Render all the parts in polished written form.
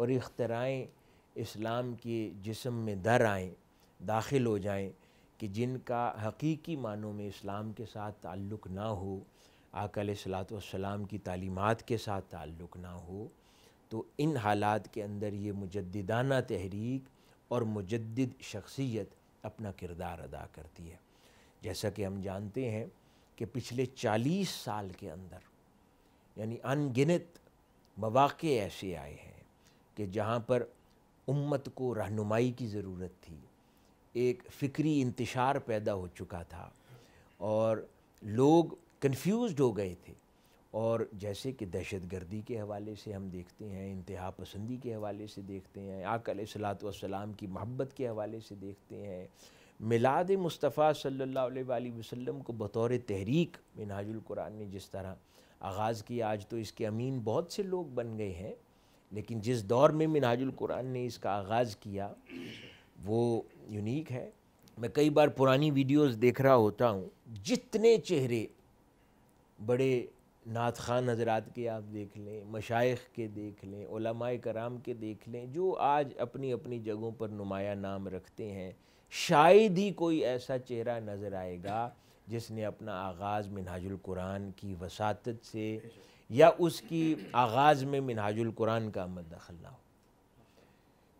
اور اختراعیں اسلام کے جسم میں در آئیں، داخل ہو جائیں کہ جن کا حقیقی معنوں میں اسلام کے ساتھ تعلق نہ ہو، آقا علیہ الصلوۃ والسلام کی تعلیمات کے ساتھ تعلق نہ ہو، تو ان حالات کے اندر یہ مجددانہ تحریک اور مجدد شخصیت اپنا کردار ادا کرتی ہے۔ جیسا کہ ہم جانتے ہیں کہ پچھلے 40 سال کے اندر یعنی ان گنت مواقع ایسے آئے ہیں کہ جہاں پر امت کو رہنمائی کی ضرورت تھی، ایک فکری انتشار پیدا ہو چکا تھا اور لوگ کنفیوزڈ ہو گئے تھے، اور جیسے کہ دہشت گردی کے حوالے سے ہم دیکھتے ہیں، انتہا پسندی کے حوالے سے دیکھتے ہیں، آقا علیہ الصلوۃ والسلام کی محبت کے حوالے سے دیکھتے ہیں، میلاد مصطفیٰ صلی اللہ علیہ وآلہ وسلم کو بطور تحریک منہاج القرآن نے جس طرح آغاز کیا، آج تو اس کے امین بہت سے لوگ بن گئے ہیں، لیکن جس دور میں منہاج القرآن نے اس کا آغاز کیا وہ یونیک ہے۔ میں کئی بار پرانی ویڈیوز دیکھ رہا ہوتا ہوں، جتنے چہرے بڑے نعت خوان حضرات کے آپ دیکھ لیں، مشائخ کے دیکھ لیں، علماء کرام کے دیکھ لیں، جو آج اپنی اپنی جگہوں پر نمایاں نام رکھتے ہیں، شاید ہی کوئی ایسا چہرہ نظر آئے گا جس نے اپنا آغاز منہاج القرآن کی وساطت سے یا اس کی آغاز میں منہاج القرآن کا آمد دخل نہ ہو۔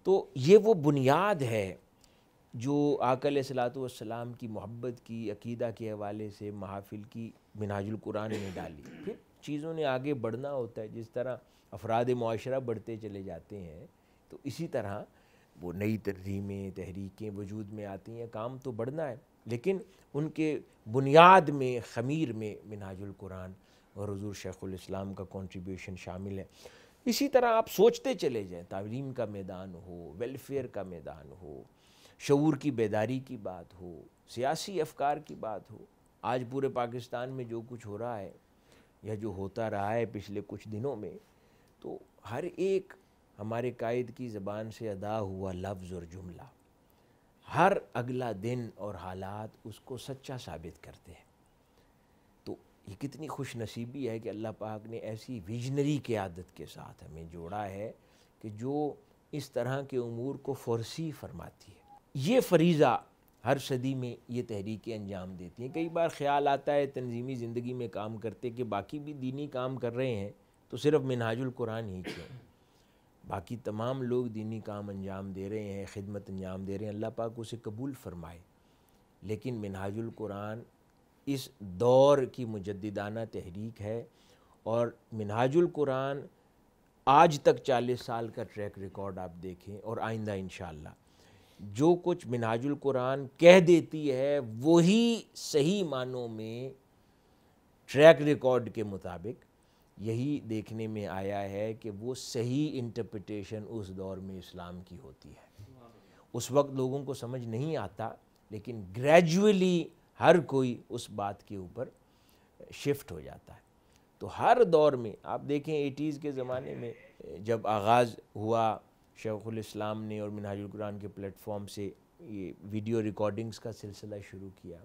تو یہ وہ بنیاد ہے جو آقا علیہ الصلوۃ والسلام کی محبت کی، عقیدہ کے حوالے سے محافل کی منہاج القرآن نے ڈالی۔ پھر چیزوں نے آگے بڑھنا ہوتا ہے، جس طرح افراد معاشرہ بڑھتے چلے جاتے ہیں تو اسی طرح وہ نئی ترجیحیں، تحریکیں وجود میں آتی ہیں، کام تو بڑھنا ہے، لیکن ان کے بنیاد میں، خمیر میں منہاج القرآن اور حضور شیخ الاسلام کا کنٹریبیوشن شامل ہے۔ اسی طرح آپ سوچتے چلے جائیں، تعلیم کا میدان ہو، ویلفیئر کا میدان ہو، شعور کی بیداری کی بات ہو، سیاسی افکار کی بات ہو، آج پورے پاکستان میں جو کچھ ہو رہا ہے یا جو ہوتا رہا ہے پچھلے کچھ دنوں میں، تو ہر ایک ہمارے قائد کی زبان سے ادا ہوا لفظ اور جملہ، ہر اگلا دن اور حالات اس کو سچا ثابت کرتے ہیں۔ تو یہ کتنی خوش نصیبی ہے کہ اللہ پاک نے ایسی ویژنری قیادت کے ساتھ ہمیں جوڑا ہے کہ جو اس طرح کے امور کو فورسی فرماتی ہے۔ یہ فریضہ ہر صدی میں یہ تحریکیں انجام دیتی ہیں۔ کئی بار خیال آتا ہے تنظیمی زندگی میں کام کرتے کہ باقی بھی دینی کام کر رہے ہیں تو صرف منہاج القرآن ہی کیوں؟ باقی تمام لوگ دینی کام انجام دے رہے ہیں، خدمت انجام دے رہے ہیں، اللہ پاک اسے قبول فرمائے، لیکن منہاج القرآن اس دور کی مجددانہ تحریک ہے، اور منہاج القرآن آج تک 40 سال کا ٹریک ریکارڈ آپ دیکھیں، اور آئندہ انشاءاللہ جو کچھ منہاج القرآن کہہ دیتی ہے وہی صحیح معنوں میں ٹریک ریکارڈ کے مطابق یہی دیکھنے میں آیا ہے کہ وہ صحیح انٹرپریٹیشن اس دور میں اسلام کی ہوتی ہے۔ اس وقت لوگوں کو سمجھ نہیں آتا، لیکن گریجولی ہر کوئی اس بات کے اوپر شفٹ ہو جاتا ہے۔ تو ہر دور میں آپ دیکھیں 80s کے زمانے میں جب آغاز ہوا شیخ الاسلام نے اور منہاج القرآن کے پلیٹ فارم سے یہ ویڈیو ریکارڈنگز کا سلسلہ شروع کیا،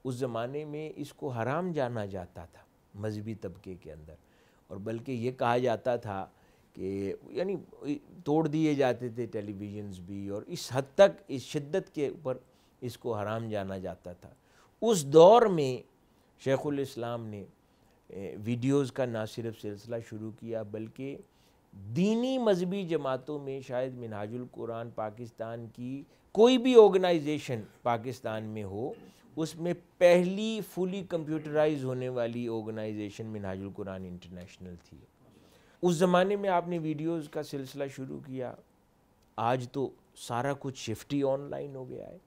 اس زمانے میں اس کو حرام جانا جاتا تھا مذہبی طبقے کے اندر، اور بلکہ یہ کہا جاتا تھا کہ یعنی توڑ دیے جاتے تھے ٹیلی ویژنز بھی، اور اس حد تک اس شدت کے اوپر اس کو حرام جانا جاتا تھا۔ اس دور میں شیخ الاسلام نے ویڈیوز کا نہ صرف سلسلہ شروع کیا بلکہ دینی مذہبی جماعتوں میں شاید منہاج القرآن پاکستان کی کوئی بھی آرگنائزیشن پاکستان میں ہو، اس میں پہلی فلی کمپیوٹرائز ہونے والی آرگنائزیشن منہاج القرآن انٹرنیشنل تھی۔ اس زمانے میں آپ نے ویڈیوز کا سلسلہ شروع کیا، آج تو سارا کچھ شفٹ ہی آن لائن ہو گیا ہے۔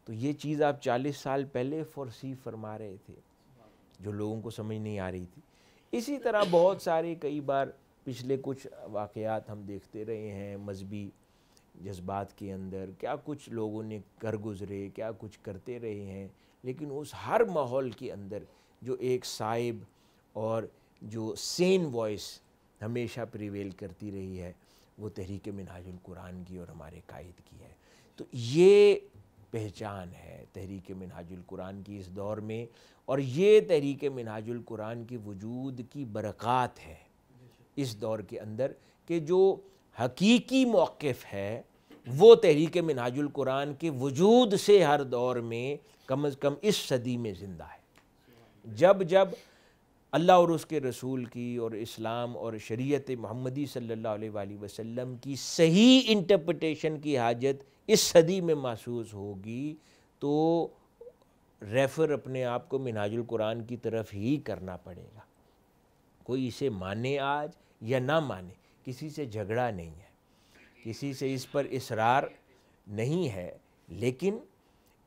تو یہ چیز آپ 40 سال پہلے فورسی فرما رہے تھے جو لوگوں کو سمجھ نہیں آ رہی تھی۔ اسی طرح بہت سارے کئی بار پچھلے کچھ واقعات ہم دیکھتے رہے ہیں مذہبی جذبات کے اندر، کیا کچھ لوگوں نے کر گزرے، کیا کچھ کرتے رہے ہیں، لیکن اس ہر ماحول کے اندر جو ایک صائب اور جو سین وائس ہمیشہ پریویل کرتی رہی ہے وہ تحریک منہاج القرآن کی اور ہمارے قائد کی ہے۔ تو یہ پہچان ہے تحریک منہاج القرآن کی اس دور میں، اور یہ تحریک منہاج القرآن کے وجود کی برکات ہے اس دور کے اندر کہ جو حقیقی موقف ہے وہ تحریک منہاج القرآن کے وجود سے ہر دور میں کم از کم اس صدی میں زندہ ہے۔ جب جب اللہ اور اس کے رسول کی اور اسلام اور شریعت محمدی صلی اللہ علیہ وآلہ وسلم کی صحیح انٹرپریٹیشن کی حاجت اس صدی میں محسوس ہوگی تو ریفر اپنے آپ کو منہاج القرآن کی طرف ہی کرنا پڑے گا۔ کوئی اسے مانے آج یا نہ مانے، کسی سے جھگڑا نہیں ہے، کسی سے اس پر اصرار نہیں ہے، لیکن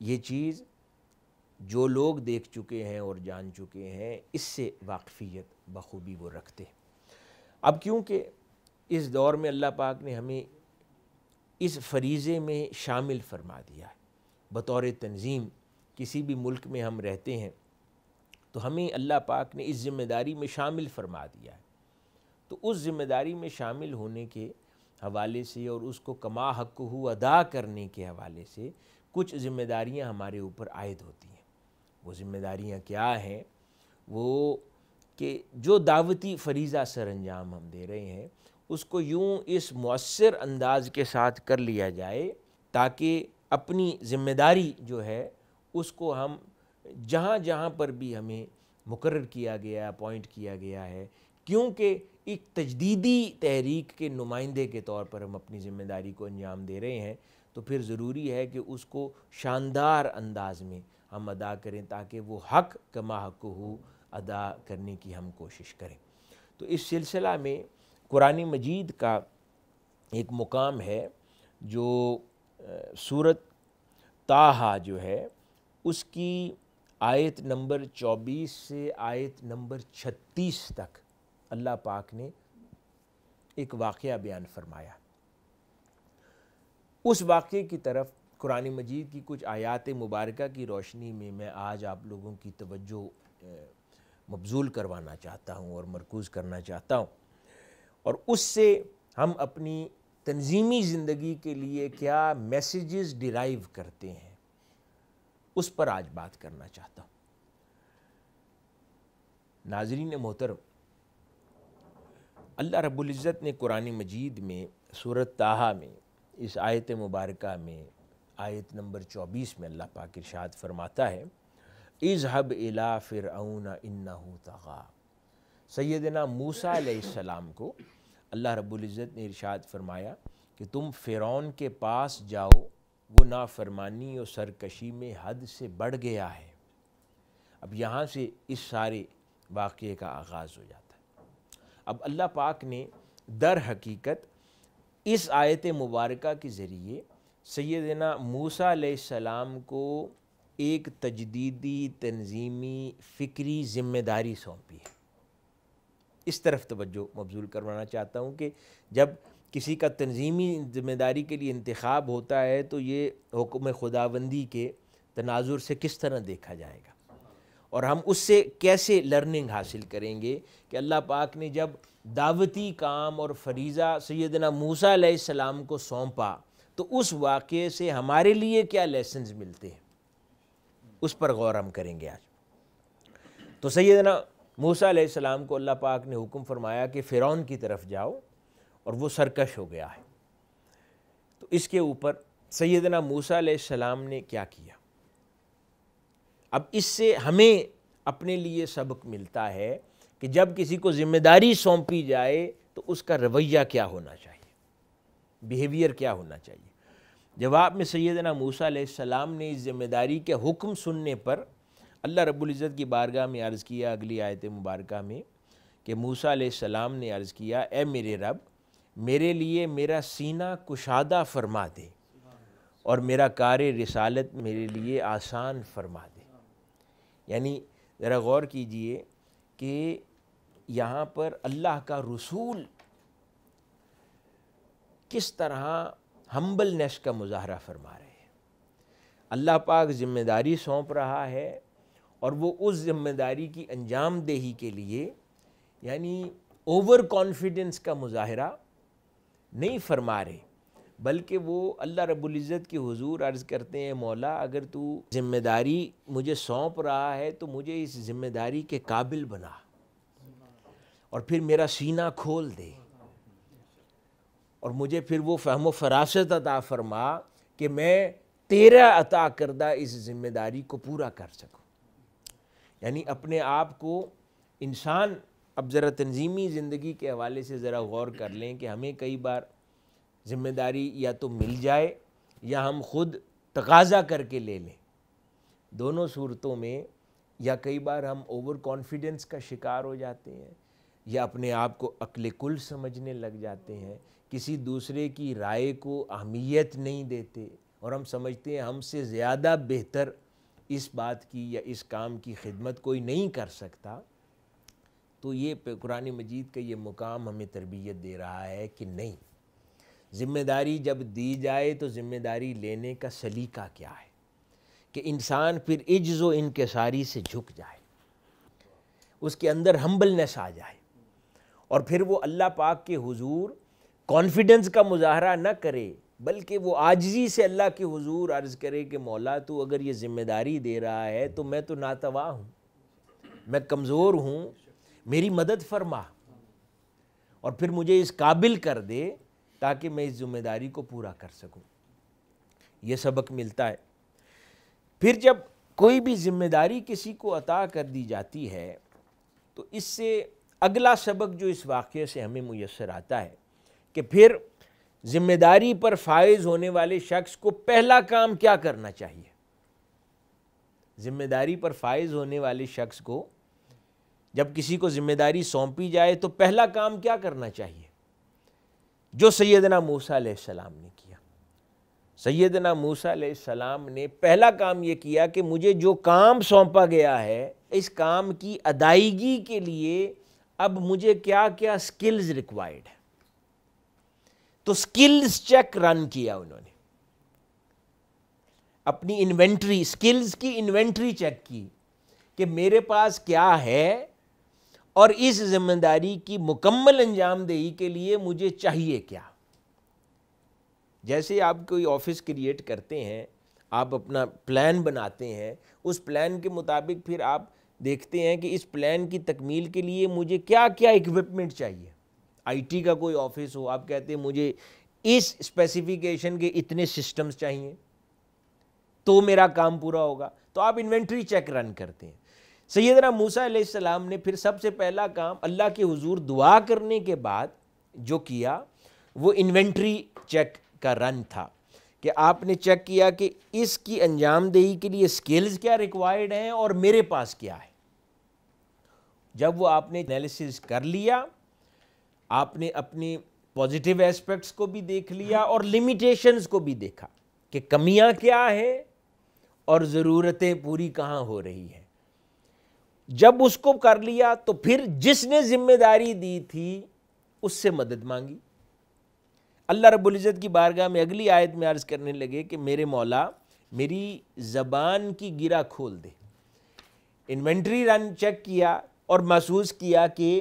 یہ چیز جو لوگ دیکھ چکے ہیں اور جان چکے ہیں اس سے واقفیت بخوبی وہ رکھتے ہیں۔ اب کیونکہ اس دور میں اللہ پاک نے ہمیں اس فریضے میں شامل فرما دیا ہے، بطور تنظیم کسی بھی ملک میں ہم رہتے ہیں تو ہمیں اللہ پاک نے اس ذمہ داری میں شامل فرما دیا ہے، تو اس ذمہ داری میں شامل ہونے کے حوالے سے اور اس کو کما حق ہو ادا کرنے کے حوالے سے کچھ ذمہ داریاں ہمارے اوپر عائد ہوتی ہیں۔ وہ ذمہ داریاں کیا ہیں؟ وہ کہ جو دعوتی فریضہ سر انجام ہم دے رہے ہیں اس کو یوں اس مؤثر انداز کے ساتھ کر لیا جائے تاکہ اپنی ذمہ داری جو ہے اس کو ہم جہاں جہاں پر بھی ہمیں مقرر کیا گیا ہے، اپوائنٹ کیا گیا ہے، کیونکہ ایک تجدیدی تحریک کے نمائندے کے طور پر ہم اپنی ذمہ داری کو انجام دے رہے ہیں، تو پھر ضروری ہے کہ اس کو شاندار انداز میں ہم ادا کریں تاکہ وہ حق کما حق ہو ادا کرنے کی ہم کوشش کریں۔ تو اس سلسلہ میں قرآن مجید کا ایک مقام ہے جو سورۃ طٰہٰ جو ہے اس کی آیت نمبر 24 سے آیت نمبر 36 تک اللہ پاک نے ایک واقعہ بیان فرمایا۔ اس واقعے کی طرف قرآن مجید کی کچھ آیات مبارکہ کی روشنی میں میں آج آپ لوگوں کی توجہ مبذول کروانا چاہتا ہوں اور مرکوز کرنا چاہتا ہوں، اور اس سے ہم اپنی تنظیمی زندگی کے لیے کیا میسیجز ڈیرائیو کرتے ہیں اس پر آج بات کرنا چاہتا ہوں۔ ناظرین محترم، اللہ رب العزت نے قرآن مجید میں سورۃ طٰہٰ میں اس آیت مبارکہ میں آیت نمبر 24 میں اللہ پاک ارشاد فرماتا ہے اذهب الی فرعون انہ طغیٰ۔ سیدنا موسیٰ علیہ السلام کو اللہ رب العزت نے ارشاد فرمایا کہ تم فرعون کے پاس جاؤ، وہ نافرمانی اور سرکشی میں حد سے بڑھ گیا ہے۔ اب یہاں سے اس سارے واقعے کا آغاز ہو جاتا ہے۔ اب اللہ پاک نے در حقیقت اس آیت مبارکہ کے ذریعے سیدنا موسیٰ علیہ السلام کو ایک تجدیدی تنظیمی فکری ذمہ داری سونپی ہے۔ اس طرف توجہ مبذول کروانا چاہتا ہوں کہ جب کسی کا تنظیمی ذمہ داری کے لیے انتخاب ہوتا ہے تو یہ حکم خداوندی کے تناظر سے کس طرح دیکھا جائے گا اور ہم اس سے کیسے لرننگ حاصل کریں گے کہ اللہ پاک نے جب دعوتی کام اور فریضہ سیدنا موسیٰ علیہ السلام کو سونپا تو اس واقعے سے ہمارے لیے کیا لیسنز ملتے ہیں، اس پر غور ہم کریں گے آج۔ تو سیدنا موسیٰ علیہ السلام کو اللہ پاک نے حکم فرمایا کہ فرعون کی طرف جاؤ اور وہ سرکش ہو گیا ہے۔ تو اس کے اوپر سیدنا موسیٰ علیہ السلام نے کیا کیا؟ اب اس سے ہمیں اپنے لیے سبق ملتا ہے کہ جب کسی کو ذمہ داری سونپی جائے تو اس کا رویہ کیا ہونا چاہیے، بیہیویئر کیا ہونا چاہیے۔ جواب میں سیدنا موسیٰ علیہ السلام نے اس ذمہ داری کے حکم سننے پر اللہ رب العزت کی بارگاہ میں عرض کیا اگلی آیت مبارکہ میں کہ موسیٰ علیہ السلام نے عرض کیا اے میرے رب، میرے لیے میرا سینہ کشادہ فرما دے اور میرا کار رسالت میرے لیے آسان فرما دے۔ یعنی ذرا غور کیجئے کہ یہاں پر اللہ کا رسول کس طرح ہمبلنیس کا مظاہرہ فرما رہے ہیں۔ اللہ پاک ذمہ داری سونپ رہا ہے اور وہ اس ذمہ داری کی انجام دہی کے لیے یعنی اوور کانفیڈنس کا مظاہرہ نہیں فرما رہے، بلکہ وہ اللہ رب العزت کی حضور عرض کرتے ہیں مولا اگر تو ذمہ داری مجھے سونپ رہا ہے تو مجھے اس ذمہ داری کے قابل بنا اور پھر میرا سینہ کھول دے۔ اور مجھے پھر وہ فہم و فراست عطا فرما کہ میں تیرا عطا کردہ اس ذمہ داری کو پورا کر سکوں. یعنی اپنے آپ کو انسان اب ذرا تنظیمی زندگی کے حوالے سے ذرا غور کر لیں کہ ہمیں کئی بار ذمہ داری یا تو مل جائے یا ہم خود تقاضا کر کے لے لیں. دونوں صورتوں میں یا کئی بار ہم اوور کانفیڈنس کا شکار ہو جاتے ہیں یا اپنے آپ کو عقل کل سمجھنے لگ جاتے ہیں, کسی دوسرے کی رائے کو اہمیت نہیں دیتے اور ہم سمجھتے ہیں ہم سے زیادہ بہتر اس بات کی یا اس کام کی خدمت کوئی نہیں کر سکتا. تو یہ قرآن مجید کا یہ مقام ہمیں تربیت دے رہا ہے کہ نہیں, ذمہ داری جب دی جائے تو ذمہ داری لینے کا سلیقہ کیا ہے کہ انسان پھر عجز و انکساری سے جھک جائے, اس کے اندر ہمبلنس آ جائے اور پھر وہ اللہ پاک کے حضور کانفیڈنس کا مظاہرہ نہ کرے بلکہ وہ عاجزی سے اللہ کے حضور عرض کرے کہ مولا تو اگر یہ ذمہ داری دے رہا ہے تو میں تو ناتواں ہوں, میں کمزور ہوں, میری مدد فرما اور پھر مجھے اس قابل کر دے تاکہ میں اس ذمہ داری کو پورا کر سکوں. یہ سبق ملتا ہے. پھر جب کوئی بھی ذمہ داری کسی کو عطا کر دی جاتی ہے تو اس سے اگلا سبق جو اس واقعے سے ہمیں میسر آتا ہے کہ پھر ذمہ داری پر فائز ہونے والے شخص کو پہلا کام کیا کرنا چاہیے. ذمہ داری پر فائز ہونے والے شخص کو جب کسی کو ذمہ داری سونپی جائے تو پہلا کام کیا کرنا چاہیے جو سیدنا موسیٰ علیہ السلام نے کیا. سیدنا موسیٰ علیہ السلام نے پہلا کام یہ کیا کہ مجھے جو کام سونپا گیا ہے اس کام کی ادائیگی کے لیے اب مجھے کیا کیا سکلز ریکوائرڈ ہے. تو سکلز چیک رن کیا انہوں نے, اپنی انوینٹری, سکلز کی انوینٹری چیک کی کہ میرے پاس کیا ہے اور اس ذمہ داری کی مکمل انجام دہی کے لیے مجھے چاہیے کیا. جیسے آپ کوئی آفس کریٹ کرتے ہیں, آپ اپنا پلان بناتے ہیں, اس پلان کے مطابق پھر آپ دیکھتے ہیں کہ اس پلان کی تکمیل کے لیے مجھے کیا کیا ایکوپمنٹ چاہیے. آئی ٹی کا کوئی آفس ہو, آپ کہتے ہیں مجھے اس اسپیسیفیکیشن کے اتنے سسٹمز چاہیے تو میرا کام پورا ہوگا, تو آپ انوینٹری چیک رن کرتے ہیں. سیدنا موسیٰ علیہ السلام نے پھر سب سے پہلا کام اللہ کے حضور دعا کرنے کے بعد جو کیا وہ انوینٹری چیک کا رن تھا کہ آپ نے چیک کیا کہ اس کی انجام دہی کے لیے سکلز کیا ریکوائرڈ ہیں اور میرے پاس کیا ہے. جب وہ آپ نے انالیسس کر لیا, آپ نے اپنی پازیٹیو ایسپیکٹس کو بھی دیکھ لیا اور لیمیٹیشنز کو بھی دیکھا کہ کمیاں کیا ہیں اور ضرورتیں پوری کہاں ہو رہی ہیں. جب اس کو کر لیا تو پھر جس نے ذمہ داری دی تھی اس سے مدد مانگی. اللہ رب العزت کی بارگاہ میں اگلی آیت میں عرض کرنے لگے کہ میرے مولا میری زبان کی گرہ کھول دے. انوینٹری رن چیک کیا اور محسوس کیا کہ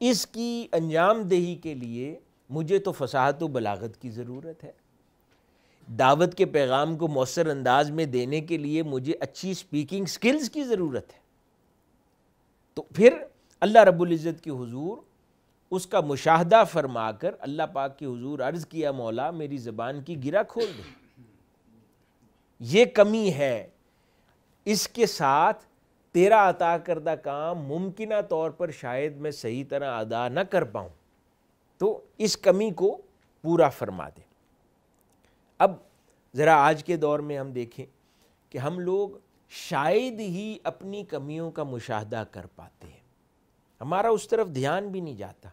اس کی انجام دہی کے لیے مجھے تو فصاحت و بلاغت کی ضرورت ہے, دعوت کے پیغام کو مؤثر انداز میں دینے کے لیے مجھے اچھی سپیکنگ سکلز کی ضرورت ہے. تو پھر اللہ رب العزت کے حضور اس کا مشاہدہ فرما کر اللہ پاک کے حضور عرض کیا مولا میری زبان کی گرہ کھول دے, یہ کمی ہے, اس کے ساتھ تیرا عطا کردہ کام ممکنہ طور پر شاید میں صحیح طرح ادا نہ کر پاؤں, تو اس کمی کو پورا فرما دے. اب ذرا آج کے دور میں ہم دیکھیں کہ ہم لوگ شاید ہی اپنی کمیوں کا مشاہدہ کر پاتے ہیں, ہمارا اس طرف دھیان بھی نہیں جاتا.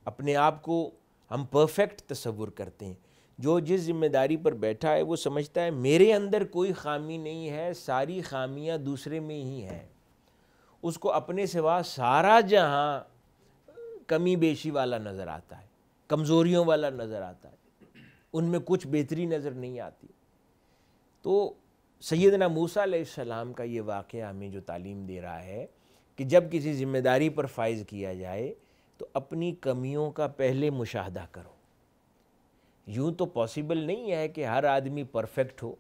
اپنے آپ کو ہم پرفیکٹ تصور کرتے ہیں. جو جس ذمہ داری پر بیٹھا ہے وہ سمجھتا ہے میرے اندر کوئی خامی نہیں ہے, ساری خامیاں دوسرے میں ہی ہیں. اس کو اپنے سوا سارا جہاں کمی بیشی والا نظر آتا ہے, کمزوریوں والا نظر آتا ہے, ان میں کچھ بہتری نظر نہیں آتی. تو سیدنا موسیٰ علیہ السلام کا یہ واقعہ ہمیں جو تعلیم دے رہا ہے کہ جب کسی ذمہ داری پر فائز کیا جائے تو اپنی کمیوں کا پہلے مشاہدہ کرو. یوں تو پاسبل نہیں ہے کہ ہر آدمی پرفیکٹ ہو,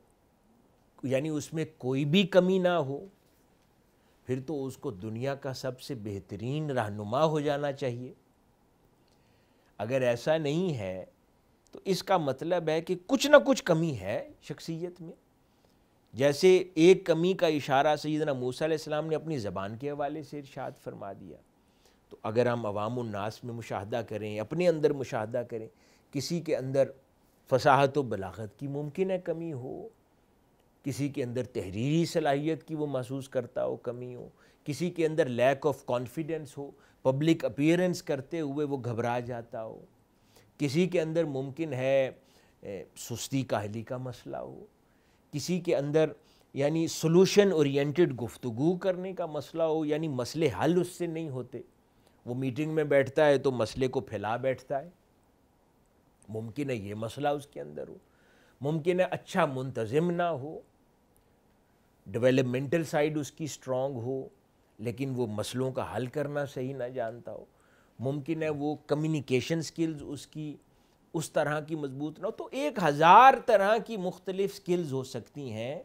یعنی اس میں کوئی بھی کمی نہ ہو, پھر تو اس کو دنیا کا سب سے بہترین رہنما ہو جانا چاہیے. اگر ایسا نہیں ہے تو اس کا مطلب ہے کہ کچھ نہ کچھ کمی ہے شخصیت میں. جیسے ایک کمی کا اشارہ سیدنا موسیٰ علیہ السلام نے اپنی زبان کے حوالے سے ارشاد فرما دیا. تو اگر ہم عوام الناس میں مشاہدہ کریں، اپنے اندر مشاہدہ کریں، کسی کے اندر فصاحت و بلاغت کی ممکن ہے کمی ہو، کسی کے اندر تحریری صلاحیت کی وہ محسوس کرتا ہو کمی ہو، کسی کے اندر لیک آف کانفیڈنس ہو، پبلک اپیئرنس کرتے ہوئے وہ گھبرا جاتا ہو، کسی کے اندر ممکن ہے سستی کاہلی کا مسئلہ ہو، کسی کے اندر یعنی سولوشن اورینٹڈ گفتگو کرنے کا مسئلہ ہو، یعنی مسئلے حل اس سے نہیں ہوتے. وہ میٹنگ میں بیٹھتا ہے تو مسئلے کو پھیلا بیٹھتا ہے. ممکن ہے یہ مسئلہ اس کے اندر ہو. ممکن ہے اچھا منتظم نہ ہو، ڈیولپمنٹل سائیڈ اس کی سٹرونگ ہو، لیکن وہ مسئلوں کا حل کرنا صحیح نہ جانتا ہو. ممکن ہے وہ کمیونیکیشن سکلز اس کی اس طرح کی مضبوط نہ ہو. تو 1000 طرح کی مختلف سکلز ہو سکتی ہیں.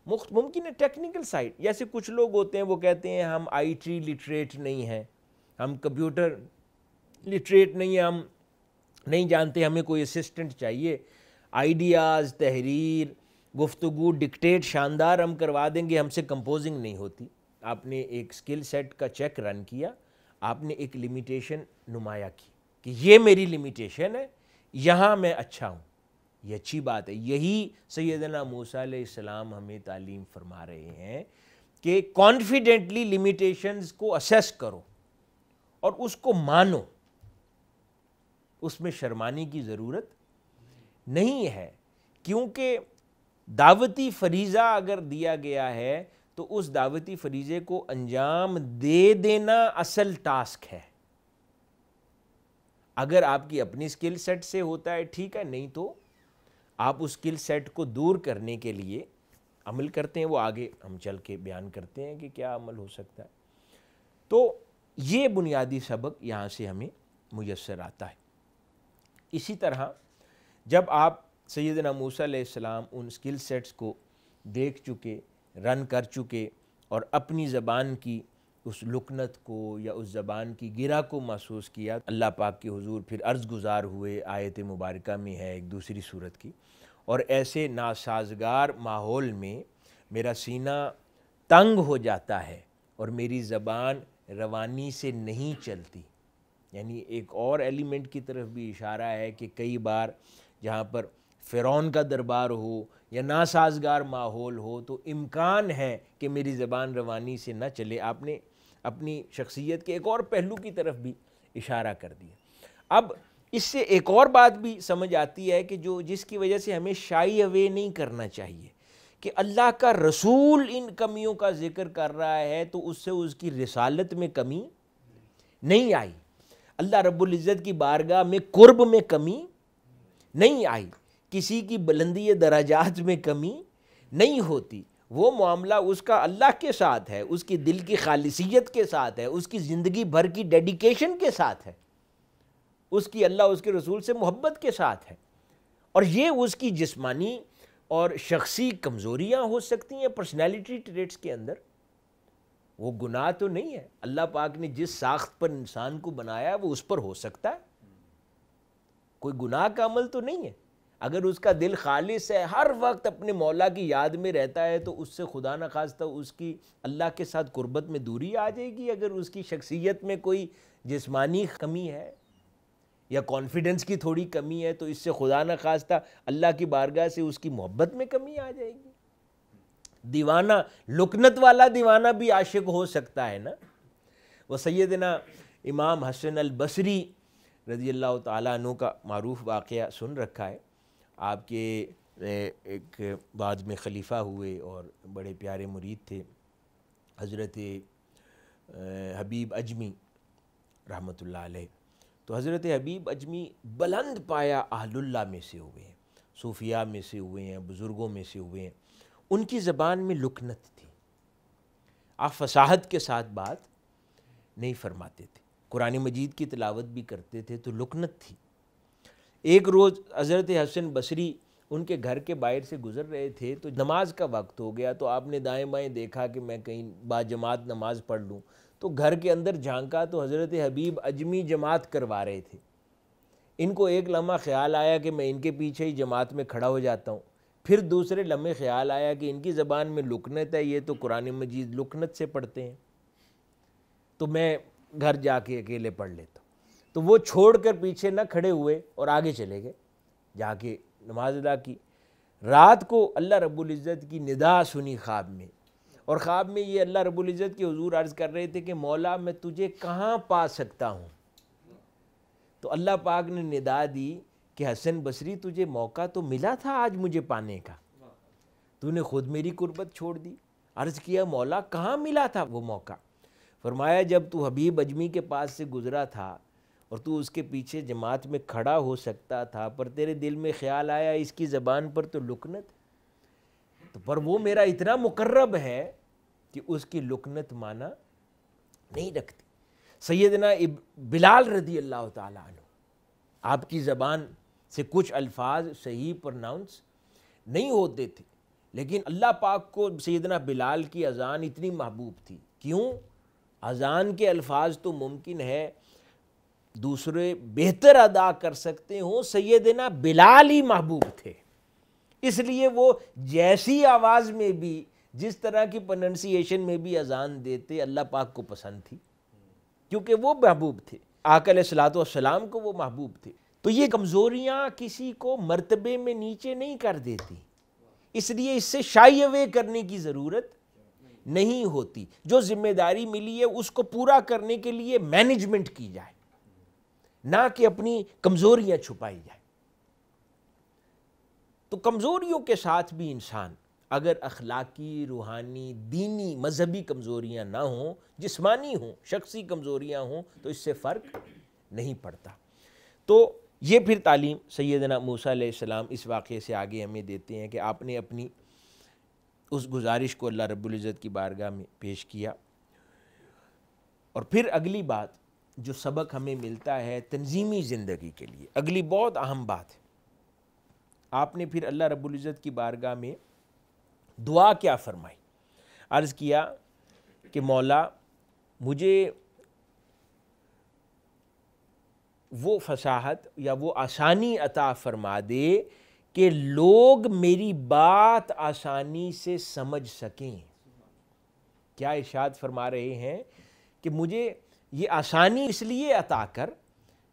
ممکن ہے ٹیکنیکل سائیڈ، جیسے کچھ لوگ ہوتے ہیں وہ کہتے ہیں ہم آئی ٹی لٹریٹ نہیں ہیں، ہم کمپیوٹر لٹریٹ نہیں ہیں، ہم نہیں جانتے، ہمیں کوئی اسسٹنٹ چاہیے، آئیڈیاز، تحریر، گفتگو، ڈکٹیٹ شاندار ہم کروا دیں گے، ہم سے کمپوزنگ نہیں ہوتی. آپ نے ایک سکل سیٹ کا چیک رن کیا، آپ نے ایک لمیٹیشن نمایاں کی کہ یہ میری لمیٹیشن ہے، یہاں میں اچھا ہوں. یہ اچھی بات ہے. یہی سیدنا موسیٰ علیہ السلام ہمیں تعلیم فرما رہے ہیں کہ کانفیڈنٹلی لمیٹیشنز کو اسیس کرو اور اس کو مانو. اس میں شرمانے کی ضرورت نہیں ہے، کیونکہ دعوتی فریضہ اگر دیا گیا ہے تو اس دعوتی فریضے کو انجام دے دینا اصل ٹاسک ہے. اگر آپ کی اپنی سکل سیٹ سے ہوتا ہے ٹھیک ہے، نہیں تو آپ اس سکل سیٹ کو دور کرنے کے لیے عمل کرتے ہیں. وہ آگے ہم چل کے بیان کرتے ہیں کہ کیا عمل ہو سکتا ہے. تو یہ بنیادی سبق یہاں سے ہمیں میسر آتا ہے. اسی طرح جب آپ سیدنا موسیٰ علیہ السلام ان سکل سیٹس کو دیکھ چکے، رن کر چکے، اور اپنی زبان کی اس لکنت کو یا اس زبان کی گرہ کو محسوس کیا، اللہ پاک کے حضور پھر عرض گزار ہوئے. آیت مبارکہ میں ہے ایک دوسری صورت کی، اور ایسے ناسازگار ماحول میں میرا سینہ تنگ ہو جاتا ہے اور میری زبان روانی سے نہیں چلتی. یعنی ایک اور ایلیمنٹ کی طرف بھی اشارہ ہے کہ کئی بار جہاں پر فرعون کا دربار ہو یا ناسازگار ماحول ہو تو امکان ہے کہ میری زبان روانی سے نہ چلے. آپ نے اپنی شخصیت کے ایک اور پہلو کی طرف بھی اشارہ کر دیا. اب اس سے ایک اور بات بھی سمجھ آتی ہے کہ جس کی وجہ سے ہمیں شائی اوے نہیں کرنا چاہیے کہ اللہ کا رسول ان کمیوں کا ذکر کر رہا ہے تو اس سے اس کی رسالت میں کمی نہیں آئی، اللہ رب العزت کی بارگاہ میں قرب میں کمی نہیں آئی، کسی کی بلندی درجات میں کمی نہیں ہوتی. وہ معاملہ اس کا اللہ کے ساتھ ہے، اس کی دل کی خالصیت کے ساتھ ہے، اس کی زندگی بھر کی ڈیڈیکیشن کے ساتھ ہے، اس کی اللہ اس کے رسول سے محبت کے ساتھ ہے. اور یہ اس کی جسمانی اور شخصی کمزوریاں ہو سکتی ہیں پرسنالٹی ٹریٹس کے اندر، وہ گناہ تو نہیں ہے. اللہ پاک نے جس ساخت پر انسان کو بنایا وہ اس پر ہو سکتا ہے، کوئی گناہ کا عمل تو نہیں ہے. اگر اس کا دل خالص ہے، ہر وقت اپنے مولا کی یاد میں رہتا ہے، تو اس سے خدا نخواستہ اس کی اللہ کے ساتھ قربت میں دوری آ جائے گی. اگر اس کی شخصیت میں کوئی جسمانی کمی ہے یا کانفیڈنس کی تھوڑی کمی ہے تو اس سے خدا نخواستہ اللہ کی بارگاہ سے اس کی محبت میں کمی آ جائے گی. دیوانہ، لکنت والا دیوانہ بھی عاشق ہو سکتا ہے نا. وہ سیدنا امام حسن البصری رضی اللہ تعالیٰ عنہ کا معروف واقعہ سن رکھا ہے. آپ کے ایک بعد میں خلیفہ ہوئے اور بڑے پیارے مرید تھے حضرت حبیب اجمی رحمۃ اللہ علیہ. تو حضرت حبیب اجمی بلند پایا اہل اللہ میں سے ہوئے ہیں، صوفیاء میں سے ہوئے ہیں، بزرگوں میں سے ہوئے ہیں. ان کی زبان میں لکنت تھی، آپ فصاحت کے ساتھ بات نہیں فرماتے تھے. قرآن مجید کی تلاوت بھی کرتے تھے تو لکنت تھی. ایک روز حضرت حسن بصری ان کے گھر کے باہر سے گزر رہے تھے تو نماز کا وقت ہو گیا، تو آپ نے دائیں بائیں دیکھا کہ میں کہیں باجماعت نماز پڑھ لوں. تو گھر کے اندر جھانکا تو حضرت حبیب اجمی جماعت کروا رہے تھے. ان کو ایک لمحہ خیال آیا کہ میں ان کے پیچھے ہی جماعت میں کھڑا ہو جاتا ہوں، پھر دوسرے لمحے خیال آیا کہ ان کی زبان میں لکنت ہے، یہ تو قرآن مجید لکنت سے پڑھتے ہیں، تو میں گھر جا کے اکیلے پڑھ لیتا ہوں۔ تو وہ چھوڑ کر پیچھے نہ کھڑے ہوئے اور آگے چلے گئے، جا کے نماز ادا کی۔ رات کو اللہ رب العزت کی ندا سنی خواب میں، اور خواب میں یہ اللہ رب العزت کے حضور عرض کر رہے تھے کہ مولا میں تجھے کہاں پا سکتا ہوں؟ تو اللہ پاک نے ندا دی کہ حسن بصری تجھے موقع تو ملا تھا آج مجھے پانے کا، تو نے خود میری قربت چھوڑ دی۔ عرض کیا مولا کہاں ملا تھا وہ موقع؟ فرمایا جب تو حبیب اجمی کے پاس سے گزرا تھا اور تو اس کے پیچھے جماعت میں کھڑا ہو سکتا تھا، پر تیرے دل میں خیال آیا اس کی زبان پر تو لکنت، تو پر وہ میرا اتنا مقرب ہے کہ اس کی لکنت معنی نہیں رکھتی۔ سیدنا بلال رضی اللہ تعالیٰ عنہ، آپ کی زبان سے کچھ الفاظ صحیح پرناؤنس نہیں ہوتے تھے، لیکن اللہ پاک کو سیدنا بلال کی اذان اتنی محبوب تھی۔ کیوں؟ اذان کے الفاظ تو ممکن ہے دوسرے بہتر ادا کر سکتے ہوں، سیدنا بلال ہی محبوب تھے، اس لیے وہ جیسی آواز میں بھی، جس طرح کی پرننسیشن میں بھی اذان دیتے اللہ پاک کو پسند تھی، کیونکہ وہ محبوب تھے، آقا علیہ الصلوۃ والسلام کو وہ محبوب تھے۔ تو یہ کمزوریاں کسی کو مرتبے میں نیچے نہیں کر دیتی، اس لیے اس سے شائی اوے کرنے کی ضرورت نہیں ہوتی۔ جو ذمہ داری ملی ہے اس کو پورا کرنے کے لیے مینجمنٹ کی جائے، نہ کہ اپنی کمزوریاں چھپائی جائے۔ تو کمزوریوں کے ساتھ بھی انسان اگر اخلاقی، روحانی، دینی، مذہبی کمزوریاں نہ ہوں، جسمانی ہوں، شخصی کمزوریاں ہوں، تو اس سے فرق نہیں پڑتا۔ تو یہ پھر تعلیم سیدنا موسیٰ علیہ السلام اس واقعے سے آگے ہمیں دیتے ہیں کہ آپ نے اپنی اس گزارش کو اللہ رب العزت کی بارگاہ میں پیش کیا۔ اور پھر اگلی بات جو سبق ہمیں ملتا ہے تنظیمی زندگی کے لیے، اگلی بہت اہم بات ہے، آپ نے پھر اللہ رب العزت کی بارگاہ میں دعا کیا فرمائی؟ عرض کیا کہ مولا مجھے وہ فصاحت یا وہ آسانی عطا فرما دے کہ لوگ میری بات آسانی سے سمجھ سکیں۔ کیا ارشاد فرما رہے ہیں کہ مجھے یہ آسانی اس لیے عطا کر،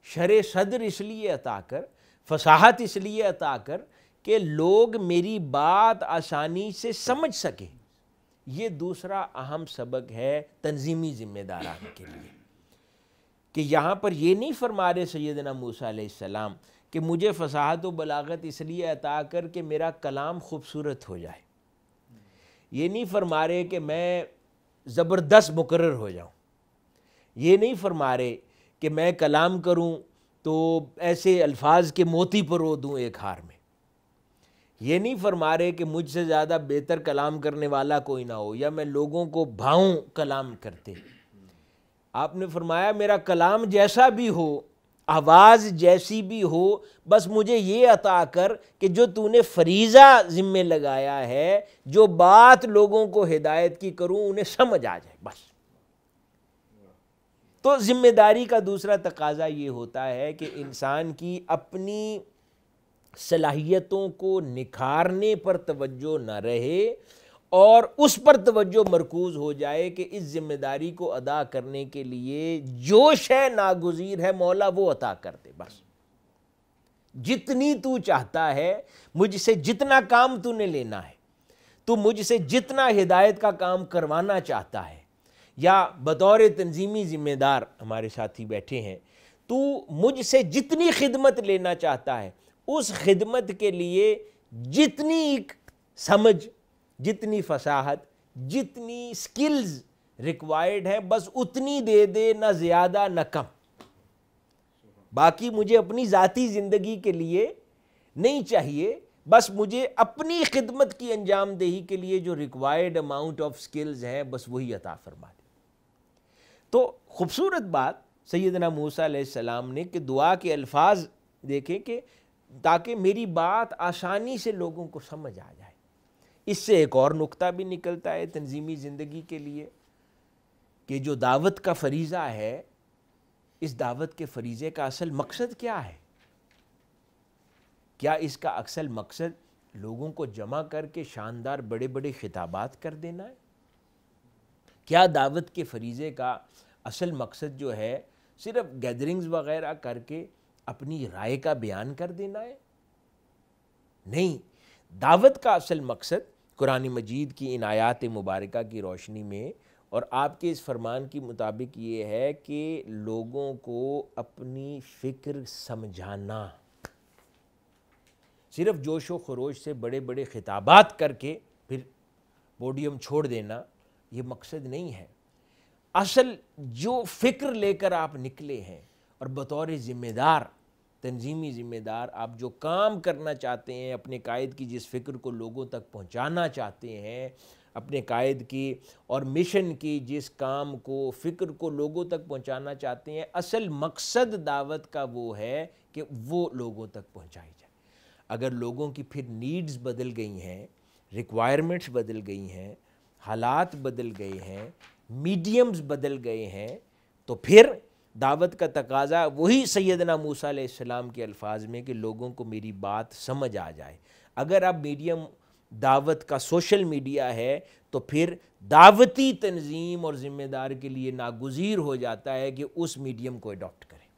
شرح صدر اس لیے عطا کر، فصاحت اس لیے عطا کر کہ لوگ میری بات آسانی سے سمجھ سکیں۔ یہ دوسرا اہم سبق ہے تنظیمی ذمہ داران کے لیے، کہ یہاں پر یہ نہیں فرما رہے سیدنا موسیٰ علیہ السلام کہ مجھے فصاحت و بلاغت اس لیے عطا کر کہ میرا کلام خوبصورت ہو جائے، یہ نہیں فرما رہے کہ میں زبردست مقرر ہو جاؤں، یہ نہیں فرما رہے کہ میں کلام کروں تو ایسے الفاظ کے موتی پرو دوں ایک ہار میں، یہ نہیں فرما رہے کہ مجھ سے زیادہ بہتر کلام کرنے والا کوئی نہ ہو، یا میں لوگوں کو بھاؤں کلام کرتے۔ آپ نے فرمایا میرا کلام جیسا بھی ہو، آواز جیسی بھی ہو، بس مجھے یہ عطا کر کہ جو تو نے فریضہ ذمہ لگایا ہے، جو بات لوگوں کو ہدایت کی کروں انہیں سمجھ آ جائے بس۔ تو ذمہ داری کا دوسرا تقاضا یہ ہوتا ہے کہ انسان کی اپنی صلاحیتوں کو نکھارنے پر توجہ نہ رہے اور اس پر توجہ مرکوز ہو جائے کہ اس ذمہ داری کو ادا کرنے کے لیے جو شے ناگزیر ہے مولا وہ عطا کر دے، بس جتنی تو چاہتا ہے، مجھ سے جتنا کام تو نے لینا ہے، تو مجھ سے جتنا ہدایت کا کام کروانا چاہتا ہے، یا بطور تنظیمی ذمہ دار ہمارے ساتھی بیٹھے ہیں، تو مجھ سے جتنی خدمت لینا چاہتا ہے، اس خدمت کے لیے جتنی سمجھ، جتنی فصاحت، جتنی سکلز ریکوائرڈ ہیں بس اتنی دے دے، نہ زیادہ نہ کم۔ باقی مجھے اپنی ذاتی زندگی کے لیے نہیں چاہیے، بس مجھے اپنی خدمت کی انجام دہی کے لیے جو ریکوائرڈ اماؤنٹ آف سکلز ہیں بس وہی عطا فرما دے۔ تو خوبصورت بات سیدنا موسیٰ علیہ السلام نے کہ دعا کے الفاظ دیکھیں کہ تاکہ میری بات آسانی سے لوگوں کو سمجھ آ جائے۔ اس سے ایک اور نقطہ بھی نکلتا ہے تنظیمی زندگی کے لیے کہ جو دعوت کا فریضہ ہے، اس دعوت کے فریضے کا اصل مقصد کیا ہے؟ کیا اس کا اصل مقصد لوگوں کو جمع کر کے شاندار بڑے بڑے خطابات کر دینا ہے؟ کیا دعوت کے فریضے کا اصل مقصد جو ہے صرف گیدرنگز وغیرہ کر کے اپنی رائے کا بیان کر دینا ہے؟ نہیں، دعوت کا اصل مقصد قرآن مجید کی ان آیات مبارکہ کی روشنی میں اور آپ کے اس فرمان کی مطابق یہ ہے کہ لوگوں کو اپنی فکر سمجھانا، صرف جوش و خروش سے بڑے بڑے خطابات کر کے پھر پوڈیم چھوڑ دینا یہ مقصد نہیں ہے۔ اصل جو فکر لے کر آپ نکلے ہیں اور بطور ذمہ دار، تنظیمی ذمہ دار، آپ جو کام کرنا چاہتے ہیں، اپنے قائد کی جس فکر کو لوگوں تک پہنچانا چاہتے ہیں، اپنے قائد کی اور مشن کی جس کام کو، فکر کو لوگوں تک پہنچانا چاہتے ہیں، اصل مقصد دعوت کا وہ ہے کہ وہ لوگوں تک پہنچائی جائے۔ اگر لوگوں کی پھر نیڈز بدل گئی ہیں، ریکوائرمنٹس بدل گئی ہیں، حالات بدل گئے ہیں، میڈیمز بدل گئے ہیں، تو پھر دعوت کا تقاضا وہی سیدنا موسیٰ علیہ السلام کے الفاظ میں کہ لوگوں کو میری بات سمجھ آ جائے۔ اگر اب میڈیم دعوت کا سوشل میڈیا ہے تو پھر دعوتی تنظیم اور ذمہ دار کے لیے ناگزیر ہو جاتا ہے کہ اس میڈیم کو اڈاپٹ کریں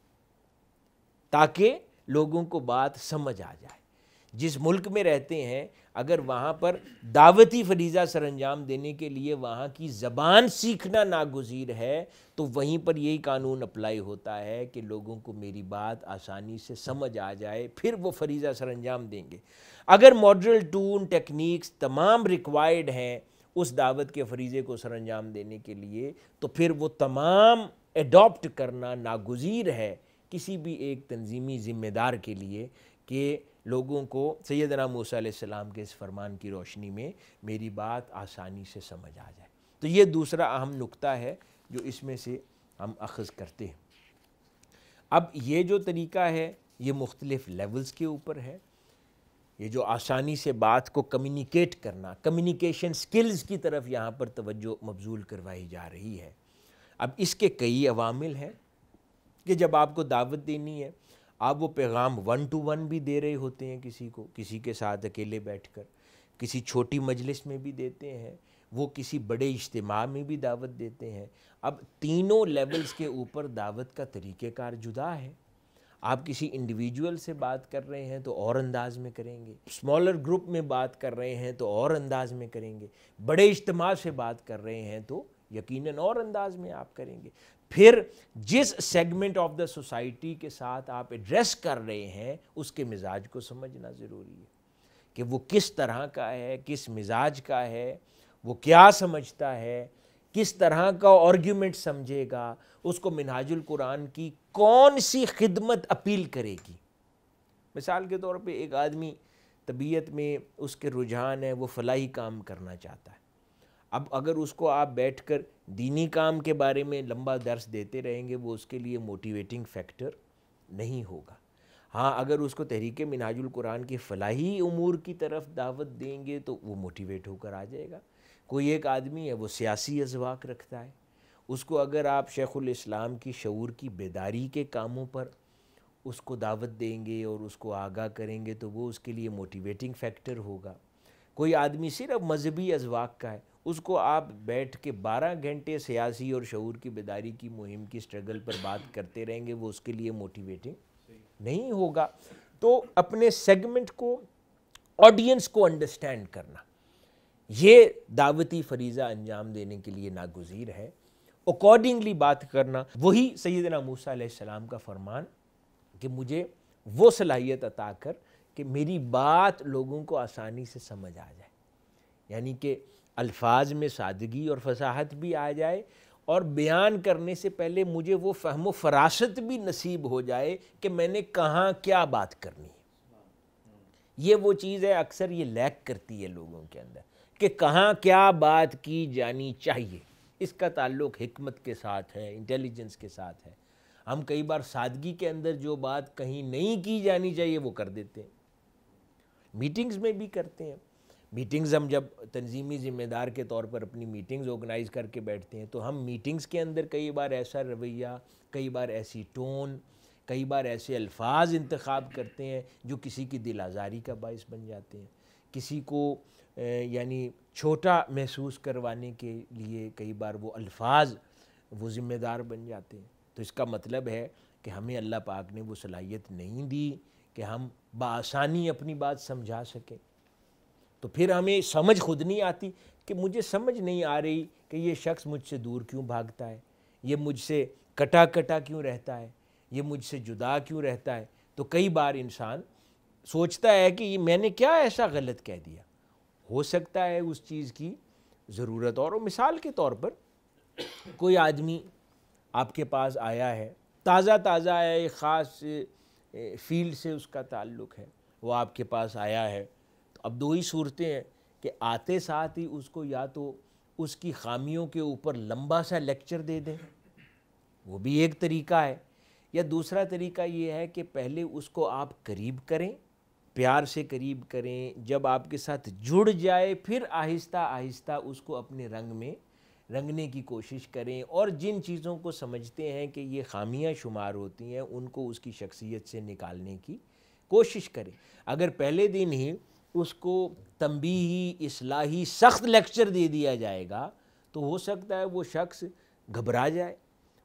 تاکہ لوگوں کو بات سمجھ آ جائے۔ جس ملک میں رہتے ہیں اگر وہاں پر دعوتی فریضہ سر انجام دینے کے لیے وہاں کی زبان سیکھنا ناگزیر ہے تو وہیں پر یہی قانون اپلائی ہوتا ہے کہ لوگوں کو میری بات آسانی سے سمجھ آ جائے، پھر وہ فریضہ سر انجام دیں گے۔ اگر ماڈرل ٹون ٹیکنیکس تمام ریکوائرڈ ہیں اس دعوت کے فریضے کو سر انجام دینے کے لیے تو پھر وہ تمام اڈاپٹ کرنا ناگزیر ہے کسی بھی ایک تنظیمی ذمہ دار کے لیے کہ لوگوں کو سیدنا موسیٰ علیہ السلام کے اس فرمان کی روشنی میں میری بات آسانی سے سمجھ آ جائے۔ تو یہ دوسرا اہم نقطہ ہے جو اس میں سے ہم اخذ کرتے ہیں۔ اب یہ جو طریقہ ہے یہ مختلف لیولز کے اوپر ہے۔ یہ جو آسانی سے بات کو کمیونیکیٹ کرنا، کمیونیکیشن سکلز کی طرف یہاں پر توجہ مبذول کروائی جا رہی ہے۔ اب اس کے کئی عوامل ہیں کہ جب آپ کو دعوت دینی ہے آپ وہ پیغام 1 to 1 بھی دے رہے ہوتے ہیں کسی کو، کسی کے ساتھ اکیلے بیٹھ کر، کسی چھوٹی مجلس میں بھی دیتے ہیں، وہ کسی بڑے اجتماع میں بھی دعوت دیتے ہیں۔ اب تینوں لیولز کے اوپر دعوت کا طریقہ کار جدا ہے۔ آپ کسی انڈیویجول سے بات کر رہے ہیں تو اور انداز میں کریں گے، اسمالر گروپ میں بات کر رہے ہیں تو اور انداز میں کریں گے، بڑے اجتماع سے بات کر رہے ہیں تو یقیناً اور انداز میں آپ کریں گے۔ پھر جس سیگمنٹ آف دا سوسائٹی کے ساتھ آپ ایڈریس کر رہے ہیں اس کے مزاج کو سمجھنا ضروری ہے کہ وہ کس طرح کا ہے، کس مزاج کا ہے، وہ کیا سمجھتا ہے، کس طرح کا آرگیومنٹ سمجھے گا، اس کو منہاج القرآن کی کون سی خدمت اپیل کرے گی۔ مثال کے طور پہ ایک آدمی طبیعت میں اس کے رجحان ہے وہ فلاحی کام کرنا چاہتا ہے۔ اب اگر اس کو آپ بیٹھ کر دینی کام کے بارے میں لمبا درس دیتے رہیں گے وہ اس کے لیے موٹیویٹنگ فیکٹر نہیں ہوگا۔ ہاں اگر اس کو تحریک منہاج القرآن کے فلاحی امور کی طرف دعوت دیں گے تو وہ موٹیویٹ ہو کر آ جائے گا۔ کوئی ایک آدمی ہے وہ سیاسی اذواق رکھتا ہے، اس کو اگر آپ شیخ الاسلام کی شعور کی بیداری کے کاموں پر اس کو دعوت دیں گے اور اس کو آگاہ کریں گے تو وہ اس کے لیے موٹیویٹنگ فیکٹر ہوگا۔ کوئی آدمی صرف مذہبی اذواق کا ہے، اس کو آپ بیٹھ کے 12 گھنٹے سیاسی اور شعور کی بیداری کی مہم کی سٹرگل پر بات کرتے رہیں گے وہ اس کے لیے موٹیویٹنگ نہیں ہوگا۔ تو اپنے سیگمنٹ کو، آڈینس کو انڈرسٹینڈ کرنا یہ دعوتی فریضہ انجام دینے کے لیے ناگزیر ہے۔ اکارڈنگلی بات کرنا، وہی سیدنا موسیٰ علیہ السلام کا فرمان کہ مجھے وہ صلاحیت عطا کر کہ میری بات لوگوں کو آسانی سے سمجھ آ جائے، یعنی کہ الفاظ میں سادگی اور فصاحت بھی آ جائے اور بیان کرنے سے پہلے مجھے وہ فہم و فراست بھی نصیب ہو جائے کہ میں نے کہاں کیا بات کرنی ہے۔ یہ وہ چیز ہے اکثر یہ لیک کرتی ہے لوگوں کے اندر کہ کہاں کیا بات کی جانی چاہیے۔ اس کا تعلق حکمت کے ساتھ ہے، انٹیلیجنس کے ساتھ ہے۔ ہم کئی بار سادگی کے اندر جو بات کہیں نہیں کی جانی چاہیے وہ کر دیتے ہیں، میٹنگز میں بھی کرتے ہیں۔ میٹنگز ہم جب تنظیمی ذمہ دار کے طور پر اپنی میٹنگز آرگنائز کر کے بیٹھتے ہیں تو ہم میٹنگز کے اندر کئی بار ایسا رویہ، کئی بار ایسی ٹون، کئی بار ایسے الفاظ انتخاب کرتے ہیں جو کسی کی دل آزاری کا باعث بن جاتے ہیں، کسی کو یعنی چھوٹا محسوس کروانے کے لیے کئی بار وہ الفاظ وہ ذمہ دار بن جاتے ہیں۔ تو اس کا مطلب ہے کہ ہمیں اللہ پاک نے وہ صلاحیت نہیں دی کہ ہم بآسانی اپنی بات سمجھا سکیں۔ تو پھر ہمیں سمجھ خود نہیں آتی کہ مجھے سمجھ نہیں آ رہی کہ یہ شخص مجھ سے دور کیوں بھاگتا ہے، یہ مجھ سے کٹا کٹا کیوں رہتا ہے، یہ مجھ سے جدا کیوں رہتا ہے۔ تو کئی بار انسان سوچتا ہے کہ میں نے کیا ایسا غلط کہہ دیا، ہو سکتا ہے اس چیز کی ضرورت اور مثال کے طور پر کوئی آدمی آپ کے پاس آیا ہے، تازہ تازہ آیا ہے، ایک خاص فیلڈ سے اس کا تعلق ہے، وہ آپ کے پاس آیا ہے، تو اب دو ہی صورتیں ہیں کہ آتے ساتھ ہی اس کو یا تو اس کی خامیوں کے اوپر لمبا سا لیکچر دے دیں، وہ بھی ایک طریقہ ہے، یا دوسرا طریقہ یہ ہے کہ پہلے اس کو آپ قریب کریں، پیار سے قریب کریں، جب آپ کے ساتھ جڑ جائے پھر آہستہ آہستہ اس کو اپنے رنگ میں رنگنے کی کوشش کریں، اور جن چیزوں کو سمجھتے ہیں کہ یہ خامیاں شمار ہوتی ہیں ان کو اس کی شخصیت سے نکالنے کی کوشش کریں۔ اگر پہلے دن ہی اس کو تنبیہی اصلاحی سخت لیکچر دے دیا جائے گا تو ہو سکتا ہے وہ شخص گھبرا جائے،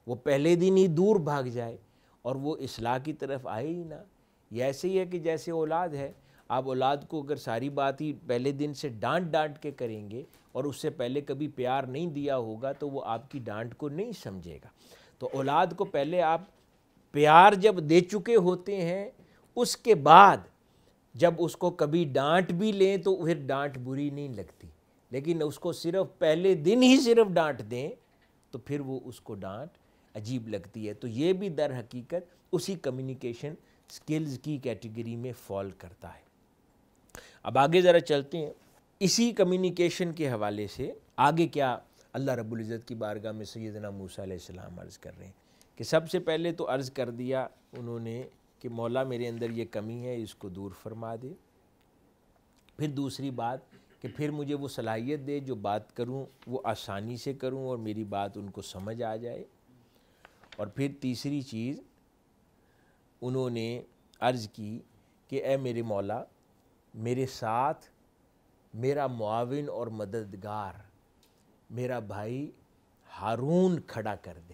وہ پہلے دن ہی دور بھاگ جائے اور وہ اصلاح کی طرف آئے ہی نہ۔ یہ ایسے ہی ہے کہ جیسے اولاد ہے، آپ اولاد کو اگر ساری بات ہی پہلے دن سے ڈانٹ کے کریں گے اور اس سے پہلے کبھی پیار نہیں دیا ہوگا تو وہ آپ کی ڈانٹ کو نہیں سمجھے گا۔ تو اولاد کو پہلے آپ پیار جب دے چکے ہوتے ہیں، اس کے بعد جب اس کو کبھی ڈانٹ بھی لیں تو پھر ڈانٹ بری نہیں لگتی، لیکن اس کو صرف پہلے دن ہی صرف ڈانٹ دیں تو پھر وہ اس کو ڈانٹ عجیب لگتی ہے۔ تو یہ بھی در حقیقت اسی کمیونیکیشن سکلز کی کیٹیگری میں فال کرتا ہے۔ اب آگے ذرا چلتے ہیں، اسی کمیونیکیشن کے حوالے سے آگے کیا اللہ رب العزت کی بارگاہ میں سیدنا موسیٰ علیہ السلام عرض کر رہے ہیں کہ سب سے پہلے تو عرض کر دیا انہوں نے کہ مولا میرے اندر یہ کمی ہے، اس کو دور فرما دے۔ پھر دوسری بات کہ پھر مجھے وہ صلاحیت دے جو بات کروں وہ آسانی سے کروں اور میری بات ان کو سمجھ آ جائے۔ اور پھر تیسری چیز انہوں نے عرض کی کہ اے میرے مولا میرے ساتھ میرا معاون اور مددگار میرا بھائی ہارون کھڑا کر دے،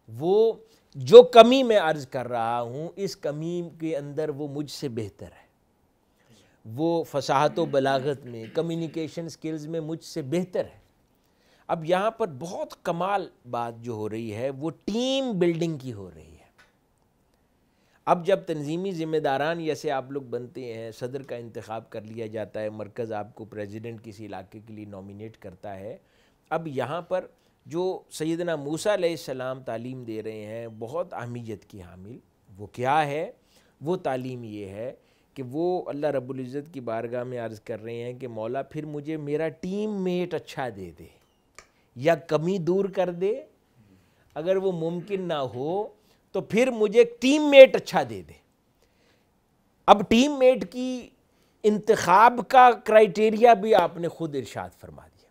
وہ جو کمی میں عرض کر رہا ہوں اس کمی کے اندر وہ مجھ سے بہتر ہے، وہ فصاحت و بلاغت میں کمیونیکیشن سکلز میں مجھ سے بہتر ہے۔ اب یہاں پر بہت کمال بات جو ہو رہی ہے وہ ٹیم بلڈنگ کی ہو رہی ہے۔ اب جب تنظیمی ذمہ داران جیسے آپ لوگ بنتے ہیں، صدر کا انتخاب کر لیا جاتا ہے، مرکز آپ کو پریزیڈنٹ کسی علاقے کے لیے نومینیٹ کرتا ہے، اب یہاں پر جو سیدنا موسیٰ علیہ السلام تعلیم دے رہے ہیں بہت اہمیت کی حامل، وہ کیا ہے؟ وہ تعلیم یہ ہے کہ وہ اللہ رب العزت کی بارگاہ میں عرض کر رہے ہیں کہ مولا پھر مجھے میرا ٹیم میٹ اچھا دے دے یا کمی دور کر دے، اگر وہ ممکن نہ ہو تو پھر مجھے ٹیم میٹ اچھا دے دے۔ اب ٹیم میٹ کی انتخاب کا کرائیٹیریا بھی آپ نے خود ارشاد فرما دیا۔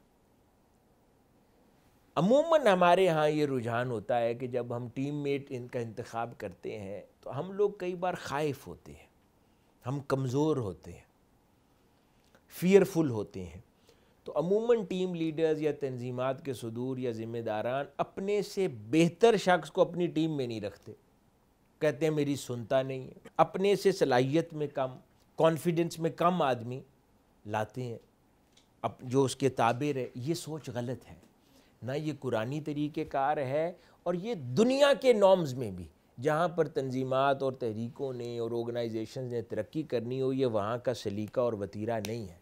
عموماً ہمارے ہاں یہ رجحان ہوتا ہے کہ جب ہم ٹیم میٹ ان کا انتخاب کرتے ہیں تو ہم لوگ کئی بار خائف ہوتے ہیں، ہم کمزور ہوتے ہیں، فیئرفل ہوتے ہیں، تو عموماً ٹیم لیڈرز یا تنظیمات کے صدور یا ذمہ داران اپنے سے بہتر شخص کو اپنی ٹیم میں نہیں رکھتے، کہتے ہیں میری سنتا نہیں ہے، اپنے سے صلاحیت میں کم، کانفیڈنس میں کم آدمی لاتے ہیں جو اس کے تابع ہے۔ یہ سوچ غلط ہے، نہ یہ قرآنی طریقہ کار ہے، اور یہ دنیا کے نارمز میں بھی جہاں پر تنظیمات اور تحریکوں نے اور آرگنائزیشنز نے ترقی کرنی ہو یہ وہاں کا سلیقہ اور وتیرہ نہیں ہے،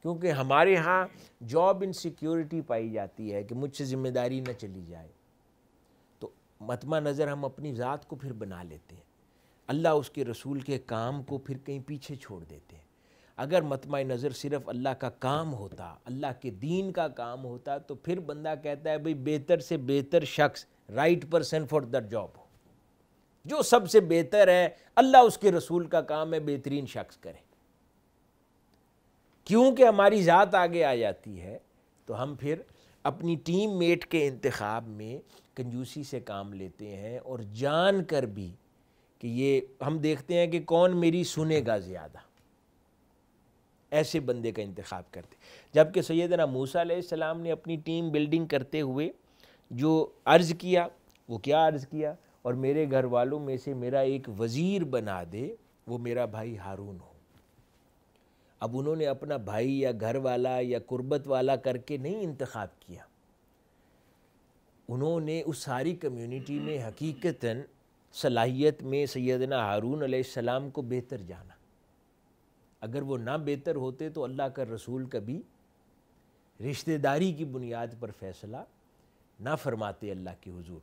کیونکہ ہمارے ہاں جاب انسیکیورٹی پائی جاتی ہے کہ مجھ سے ذمہ داری نہ چلی جائے، تو مطمع نظر ہم اپنی ذات کو پھر بنا لیتے ہیں، اللہ اس کے رسول کے کام کو پھر کہیں پیچھے چھوڑ دیتے ہیں۔ اگر مطمع نظر صرف اللہ کا کام ہوتا، اللہ کے دین کا کام ہوتا، تو پھر بندہ کہتا ہے بھئی بہتر سے بہتر شخص، right person for the job ہو، جو سب سے بہتر ہے، اللہ اس کے رسول کا کام ہے بہترین شخص کرے۔ کیونکہ ہماری ذات آگے آ جاتی ہے تو ہم پھر اپنی ٹیم میٹ کے انتخاب میں کنجوسی سے کام لیتے ہیں، اور جان کر بھی کہ یہ ہم دیکھتے ہیں کہ کون میری سنے گا زیادہ، ایسے بندے کا انتخاب کرتے. جبکہ سیدنا موسیٰ علیہ السلام نے اپنی ٹیم بلڈنگ کرتے ہوئے جو عرض کیا وہ کیا عرض کیا، اور میرے گھر والوں میں سے میرا ایک وزیر بنا دے، وہ میرا بھائی ہارون ہو. اب انہوں نے اپنا بھائی یا گھر والا یا قربت والا کر کے نہیں انتخاب کیا، انہوں نے اس ساری کمیونٹی میں حقیقتاً صلاحیت میں سیدنا ہارون علیہ السلام کو بہتر جانا. اگر وہ نہ بہتر ہوتے تو اللہ کا رسول کبھی رشتہ داری کی بنیاد پر فیصلہ نہ فرماتے اللہ کے حضور.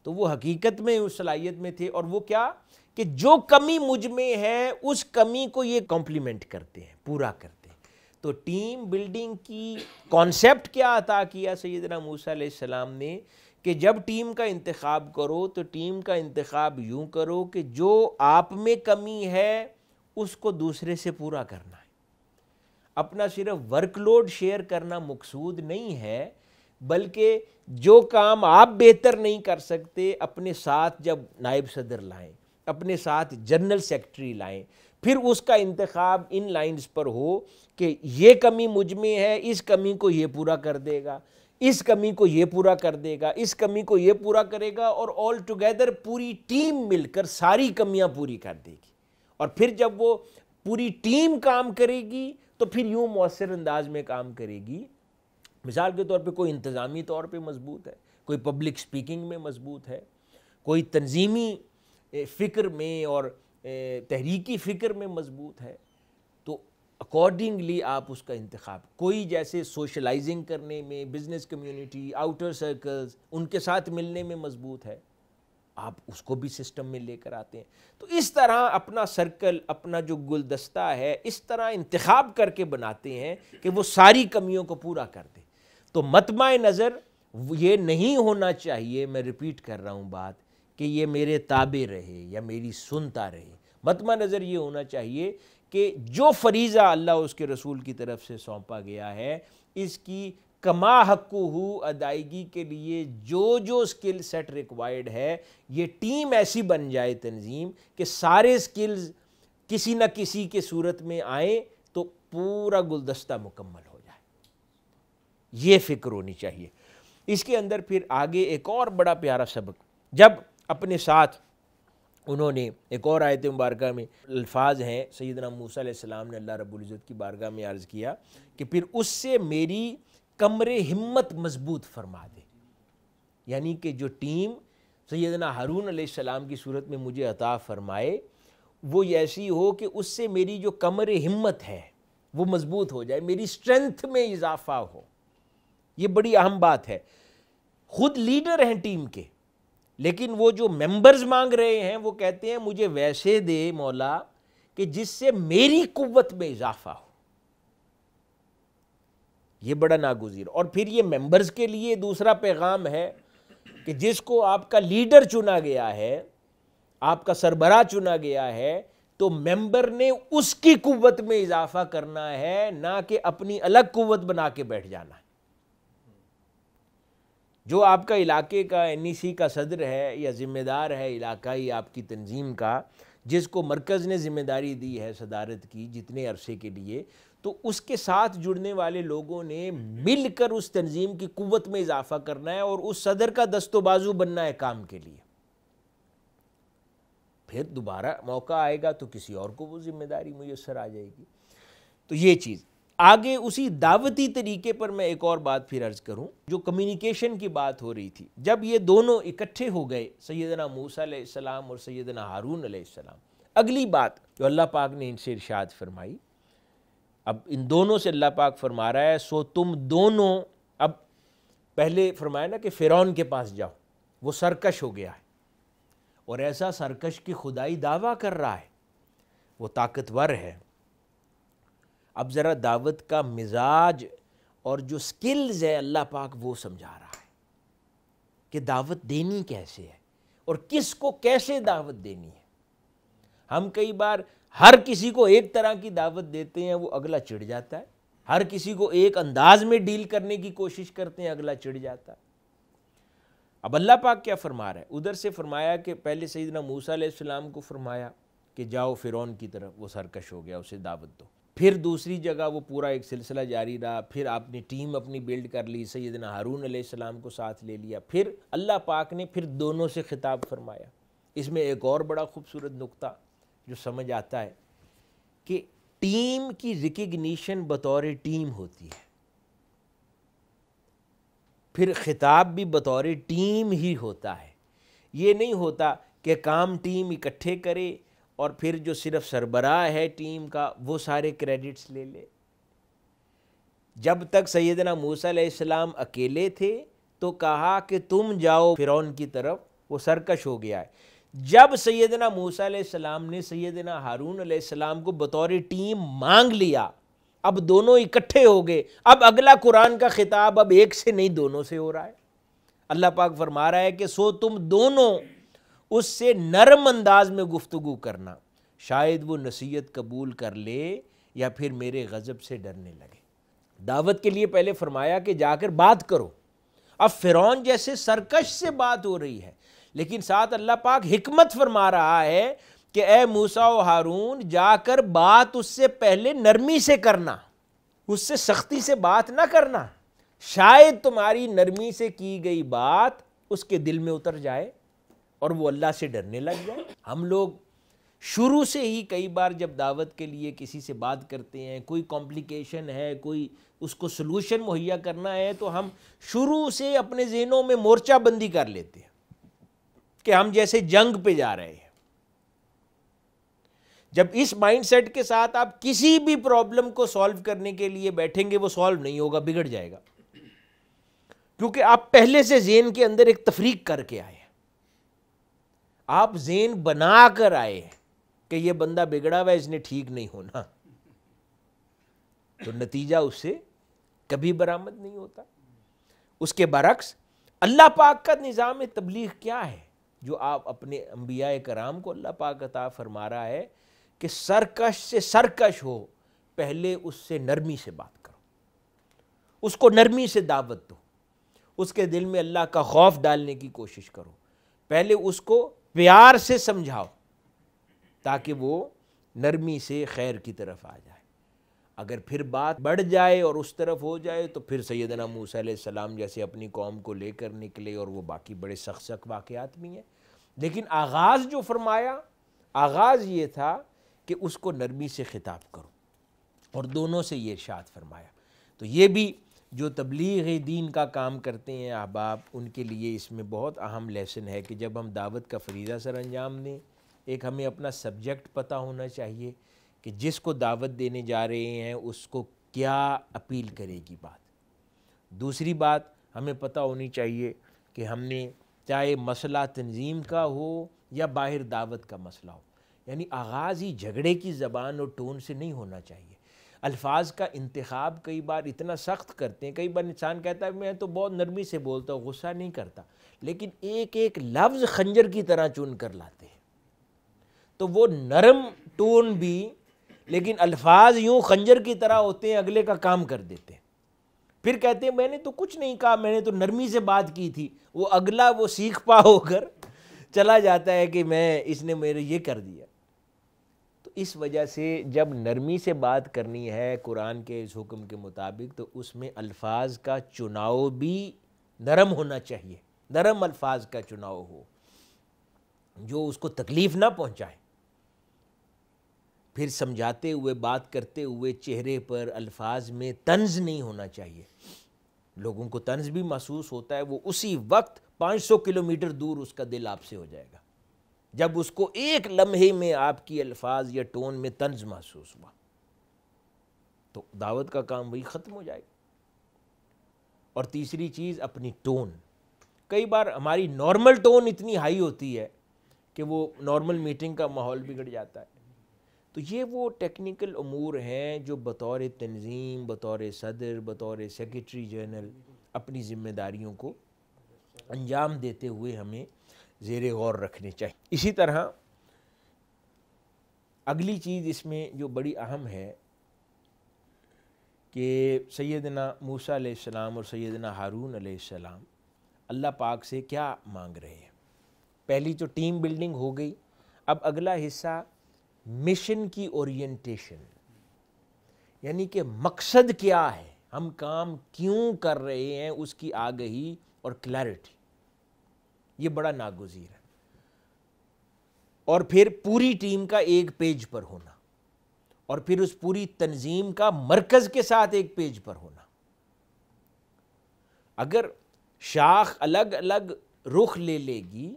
تو وہ حقیقت میں اس صلاحیت میں تھے، اور وہ کیا کہ جو کمی مجھ میں ہے اس کمی کو یہ کمپلیمنٹ کرتے ہیں، پورا کرتے ہیں. تو ٹیم بلڈنگ کی کانسیپٹ کیا عطا کیا سیدنا موسیٰ علیہ السلام نے کہ جب ٹیم کا انتخاب کرو تو ٹیم کا انتخاب یوں کرو کہ جو آپ میں کمی ہے اس کو دوسرے سے پورا کرنا ہے. اپنا صرف ورک لوڈ شیئر کرنا مقصود نہیں ہے، بلکہ جو کام آپ بہتر نہیں کر سکتے اپنے ساتھ جب نائب صدر لائیں، اپنے ساتھ جنرل سیکرٹری لائیں، پھر اس کا انتخاب ان لائنز پر ہو کہ یہ کمی مجھ میں ہے، اس کمی کو یہ پورا کر دے گا، اس کمی کو یہ پورا کر دے گا، اس کمی کو یہ پورا کرے گا، اور آل ٹوگیدر پوری ٹیم مل کر ساری کمیاں پوری کر دے گی. اور پھر جب وہ پوری ٹیم کام کرے گی تو پھر یوں مؤثر انداز میں کام کرے گی. مثال کے طور پہ کوئی انتظامی طور پہ مضبوط ہے، کوئی پبلک سپیکنگ میں مضبوط ہے، کوئی تنظیمی فکر میں اور تحریکی فکر میں مضبوط ہے، تو اکارڈنگلی آپ اس کا انتخاب. کوئی جیسے سوشلائزنگ کرنے میں، بزنس کمیونٹی، آؤٹر سرکلز، ان کے ساتھ ملنے میں مضبوط ہے، آپ اس کو بھی سسٹم میں لے کر آتے ہیں. تو اس طرح اپنا سرکل، اپنا جو گلدستہ ہے، اس طرح انتخاب کر کے بناتے ہیں کہ وہ ساری کمیوں کو پورا کر دے. تو مطمع نظر یہ نہیں ہونا چاہیے، میں ریپیٹ کر رہا ہوں بات، کہ یہ میرے تابع رہے یا میری سنتا رہے. مطمع نظر یہ ہونا چاہیے کہ جو فریضہ اللہ اس کے رسول کی طرف سے سونپا گیا ہے، اس کی کما حقہ ادائیگی کے لیے جو جو اسکل سیٹ ریکوائرڈ ہے، یہ ٹیم ایسی بن جائے تنظیم کہ سارے اسکلز کسی نہ کسی کے صورت میں آئیں تو پورا گلدستہ مکمل ہو جائے. یہ فکر ہونی چاہیے. اس کے اندر پھر آگے ایک اور بڑا پیارا سبق، جب اپنے ساتھ انہوں نے ایک اور آیت مبارکہ میں الفاظ ہیں، سیدنا موسیٰ علیہ السلام نے اللہ رب العزت کی بارگاہ میں عرض کیا کہ پھر اس سے میری کمر ہمت مضبوط فرما دے. یعنی کہ جو ٹیم سیدنا ہارون علیہ السلام کی صورت میں مجھے عطا فرمائے وہ ایسی ہو کہ اس سے میری جو کمر ہمت ہے وہ مضبوط ہو جائے، میری اسٹرینتھ میں اضافہ ہو. یہ بڑی اہم بات ہے. خود لیڈر ہیں ٹیم کے، لیکن وہ جو ممبرز مانگ رہے ہیں وہ کہتے ہیں مجھے ویسے دے مولا کہ جس سے میری قوت میں اضافہ ہو. یہ بڑا ناگزیر. اور پھر یہ ممبرز کے لیے دوسرا پیغام ہے کہ جس کو آپ کا لیڈر چنا گیا ہے، آپ کا سربراہ چنا گیا ہے، تو ممبر نے اس کی قوت میں اضافہ کرنا ہے، نہ کہ اپنی الگ قوت بنا کے بیٹھ جانا ہے. جو آپ کا علاقے کا NEC کا صدر ہے یا ذمہ دار ہے علاقائی آپ کی تنظیم کا، جس کو مرکز نے ذمہ داری دی ہے صدارت کی جتنے عرصے کے لیے، تو اس کے ساتھ جڑنے والے لوگوں نے مل کر اس تنظیم کی قوت میں اضافہ کرنا ہے اور اس صدر کا دست و بازو بننا ہے کام کے لیے. پھر دوبارہ موقع آئے گا تو کسی اور کو وہ ذمہ داری میسر آ جائے گی. تو یہ چیز آگے اسی دعوتی طریقے پر میں ایک اور بات پھر عرض کروں. جو کمیونیکیشن کی بات ہو رہی تھی، جب یہ دونوں اکٹھے ہو گئے سیدنا موسیٰ علیہ السلام اور سیدنا ہارون علیہ السلام، اگلی بات جو اللہ پاک نے ان سے ارشاد فرمائی، اب ان دونوں سے اللہ پاک فرما رہا ہے سو تم دونوں، اب پہلے فرمایا نا کہ فرعون کے پاس جاؤ، وہ سرکش ہو گیا ہے اور ایسا سرکش کی خدائی دعویٰ کر رہا ہے، وہ طاقتور ہے. اب ذرا دعوت کا مزاج اور جو سکلز ہے اللہ پاک وہ سمجھا رہا ہے کہ دعوت دینی کیسے ہے اور کس کو کیسے دعوت دینی ہے. ہم کئی بار ہر کسی کو ایک طرح کی دعوت دیتے ہیں، وہ اگلا چڑ جاتا ہے. ہر کسی کو ایک انداز میں ڈیل کرنے کی کوشش کرتے ہیں، اگلا چڑ جاتا ہے. اب اللہ پاک کیا فرما رہا ہے؟ ادھر سے فرمایا کہ پہلے سیدنا موسیٰ علیہ السلام کو فرمایا کہ جاؤ فرعون کی طرف، وہ سرکش ہو گیا، اسے دعوت دو۔ پھر دوسری جگہ وہ پورا ایک سلسلہ جاری رہا، پھر آپ نے ٹیم اپنی بیلڈ کر لی، سیدنا ہارون علیہ السلام کو ساتھ لے لیا، پھر اللہ پاک نے پھر دونوں سے خطاب فرمایا۔ اس میں ایک اور بڑا خوبصورت نقطہ جو سمجھ آتا ہے کہ ٹیم کی ریکگنیشن بطور ٹیم ہوتی ہے، پھر خطاب بھی بطور ٹیم ہی ہوتا ہے۔ یہ نہیں ہوتا کہ کام ٹیم اکٹھے کرے اور پھر جو صرف سربراہ ہے ٹیم کا وہ سارے کریڈٹس لے لے۔ جب تک سیدنا موسیٰ علیہ السلام اکیلے تھے تو کہا کہ تم جاؤ فرعون کی طرف، وہ سرکش ہو گیا ہے۔ جب سیدنا موسیٰ علیہ السلام نے سیدنا ہارون علیہ السلام کو بطور ٹیم مانگ لیا، اب دونوں اکٹھے ہو گئے، اب اگلا قرآن کا خطاب اب ایک سے نہیں دونوں سے ہو رہا ہے۔ اللہ پاک فرما رہا ہے کہ سو تم دونوں اس سے نرم انداز میں گفتگو کرنا، شاید وہ نصیحت قبول کر لے یا پھر میرے غضب سے ڈرنے لگے۔ دعوت کے لیے پہلے فرمایا کہ جا کر بات کرو۔ اب فرعون جیسے سرکش سے بات ہو رہی ہے، لیکن ساتھ اللہ پاک حکمت فرما رہا ہے کہ اے موسیٰ و ہارون، جا کر بات اس سے پہلے نرمی سے کرنا، اس سے سختی سے بات نہ کرنا، شاید تمہاری نرمی سے کی گئی بات اس کے دل میں اتر جائے اور وہ اللہ سے ڈرنے لگ جائے۔ ہم لوگ شروع سے ہی کئی بار جب دعوت کے لیے کسی سے بات کرتے ہیں، کوئی کمپلیکیشن ہے، کوئی اس کو سلوشن مہیا کرنا ہے، تو ہم شروع سے اپنے ذہنوں میں مورچہ بندی کر لیتے ہیں کہ ہم جیسے جنگ پہ جا رہے ہیں۔ جب اس مائنڈ سیٹ کے ساتھ آپ کسی بھی پرابلم کو سالو کرنے کے لیے بیٹھیں گے، وہ سالو نہیں ہوگا، بگڑ جائے گا، کیونکہ آپ پہلے سے ذہن کے اندر ایک تفریق کر کے آئے ہیں، آپ ذہن بنا کر آئے ہیں کہ یہ بندہ بگڑا ہوا ہے، اس نے ٹھیک نہیں ہونا، تو نتیجہ اس سے کبھی برآمد نہیں ہوتا۔ اس کے برعکس اللہ پاک کا نظام تبلیغ کیا ہے جو آپ اپنے انبیاء کرام کو اللہ پاک عطا فرما رہا ہے کہ سرکش سے سرکش ہو، پہلے اس سے نرمی سے بات کرو، اس کو نرمی سے دعوت دو، اس کے دل میں اللہ کا خوف ڈالنے کی کوشش کرو، پہلے اس کو پیار سے سمجھاؤ تاکہ وہ نرمی سے خیر کی طرف آ جائے۔ اگر پھر بات بڑھ جائے اور اس طرف ہو جائے تو پھر سیدنا موسیٰ علیہ السلام جیسے اپنی قوم کو لے کر نکلے، اور وہ باقی بڑے سخت سخت واقعات بھی ہیں، لیکن آغاز جو فرمایا، آغاز یہ تھا کہ اس کو نرمی سے خطاب کرو، اور دونوں سے یہ ارشاد فرمایا۔ تو یہ بھی جو تبلیغ دین کا کام کرتے ہیں احباب، ان کے لیے اس میں بہت اہم لیسن ہے کہ جب ہم دعوت کا فریضہ سر انجام دیں، ایک ہمیں اپنا سبجیکٹ پتہ ہونا چاہیے کہ جس کو دعوت دینے جا رہے ہیں اس کو کیا اپیل کرے گی بات۔ دوسری بات ہمیں پتہ ہونی چاہیے کہ ہم نے چاہے مسئلہ تنظیم کا ہو یا باہر دعوت کا مسئلہ ہو، یعنی آغاز ہی جھگڑے کی زبان اور ٹون سے نہیں ہونا چاہیے۔ الفاظ کا انتخاب کئی بار اتنا سخت کرتے ہیں، کئی بار انسان کہتا ہے میں تو بہت نرمی سے بولتا ہوں، غصہ نہیں کرتا، لیکن ایک ایک لفظ خنجر کی طرح چن کر لاتے ہیں، تو وہ نرم ٹون بھی، لیکن الفاظ یوں خنجر کی طرح ہوتے ہیں، اگلے کا کام کر دیتے ہیں۔ پھر کہتے ہیں میں نے تو کچھ نہیں کہا، میں نے تو نرمی سے بات کی تھی، وہ اگلا وہ سیکھ پا ہو کر چلا جاتا ہے کہ اس نے میرے یہ کر دیا۔ تو اس وجہ سے جب نرمی سے بات کرنی ہے قرآن کے اس حکم کے مطابق، تو اس میں الفاظ کا چناؤ بھی نرم ہونا چاہیے، نرم الفاظ کا چناؤ ہو جو اس کو تکلیف نہ پہنچائے۔ پھر سمجھاتے ہوئے، بات کرتے ہوئے چہرے پر الفاظ میں طنز نہیں ہونا چاہیے۔ لوگوں کو طنز بھی محسوس ہوتا ہے، وہ اسی وقت 500 کلومیٹر دور اس کا دل آپ سے ہو جائے گا جب اس کو ایک لمحے میں آپ کی الفاظ یا ٹون میں طنز محسوس ہوا، تو دعوت کا کام وہی ختم ہو جائے گا۔ اور تیسری چیز اپنی ٹون، کئی بار ہماری نارمل ٹون اتنی ہائی ہوتی ہے کہ وہ نارمل میٹنگ کا ماحول بگڑ جاتا ہے۔ تو یہ وہ ٹیکنیکل امور ہیں جو بطور تنظیم، بطور صدر، بطور سیکریٹری جنرل اپنی ذمہ داریوں کو انجام دیتے ہوئے ہمیں زیر غور رکھنے چاہیے۔ اسی طرح اگلی چیز اس میں جو بڑی اہم ہے کہ سیدنا موسیٰ علیہ السلام اور سیدنا ہارون علیہ السلام اللہ پاک سے کیا مانگ رہے ہیں. پہلی تو ٹیم بلڈنگ ہو گئی. اب اگلا حصہ مشن کی اورینٹیشن، یعنی کہ مقصد کیا ہے، ہم کام کیوں کر رہے ہیں، اس کی آگہی اور کلیئرٹی، یہ بڑا ناگزیر ہے. اور پھر پوری ٹیم کا ایک پیج پر ہونا، اور پھر اس پوری تنظیم کا مرکز کے ساتھ ایک پیج پر ہونا. اگر شاخ الگ الگ رخ لے لے گی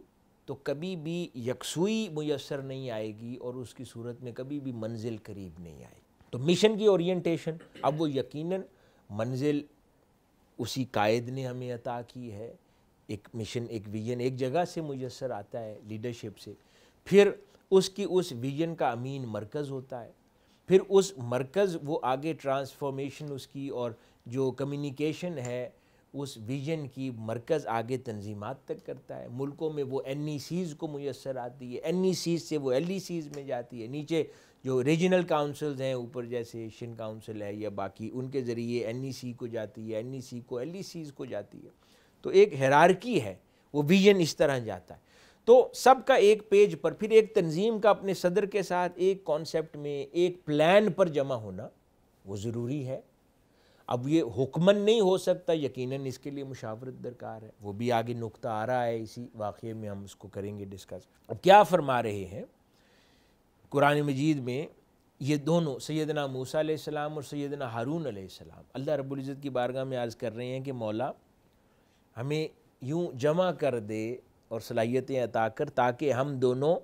تو کبھی بھی یکسوئی میسر نہیں آئے گی، اور اس کی صورت میں کبھی بھی منزل قریب نہیں آئے گی. تو مشن کی اورینٹیشن، اب وہ یقیناً منزل اسی قائد نے ہمیں عطا کی ہے. ایک مشن، ایک ویژن ایک جگہ سے میسر آتا ہے، لیڈرشپ سے. پھر اس ویژن کا امین مرکز ہوتا ہے. پھر اس مرکز وہ آگے ٹرانسفارمیشن اس کی اور جو کمیونیکیشن ہے اس ویژن کی، مرکز آگے تنظیمات تک کرتا ہے. ملکوں میں وہ این ای سیز کو میسر آتی ہے، این ای سیز سے وہ ایل ای سیز میں جاتی ہے. نیچے جو ریجنل کاؤنسلز ہیں، اوپر جیسے ایشین کاؤنسل ہے یا باقی، ان کے ذریعے این ای سی کو جاتی ہے، این ای سی کو ایل ای سیز کو جاتی ہے. تو ایک ہیرارکی ہے، وہ ویژن اس طرح جاتا ہے. تو سب کا ایک پیج پر، پھر ایک تنظیم کا اپنے صدر کے ساتھ ایک کانسیپٹ میں، ایک پلان پر جمع ہونا وہ ضروری ہے. اب یہ حکمن نہیں ہو سکتا، یقیناً اس کے لیے مشاورت درکار ہے. وہ بھی آگے نقطہ آ رہا ہے، اسی واقعے میں ہم اس کو کریں گے ڈسکس. اب کیا فرما رہے ہیں قرآن مجید میں یہ دونوں، سیدنا موسیٰ علیہ السلام اور سیدنا ہارون علیہ السلام، اللہ رب العزت کی بارگاہ میں عرض کر رہے ہیں کہ مولا ہمیں یوں جمع کر دے اور صلاحیتیں عطا کر تاکہ ہم دونوں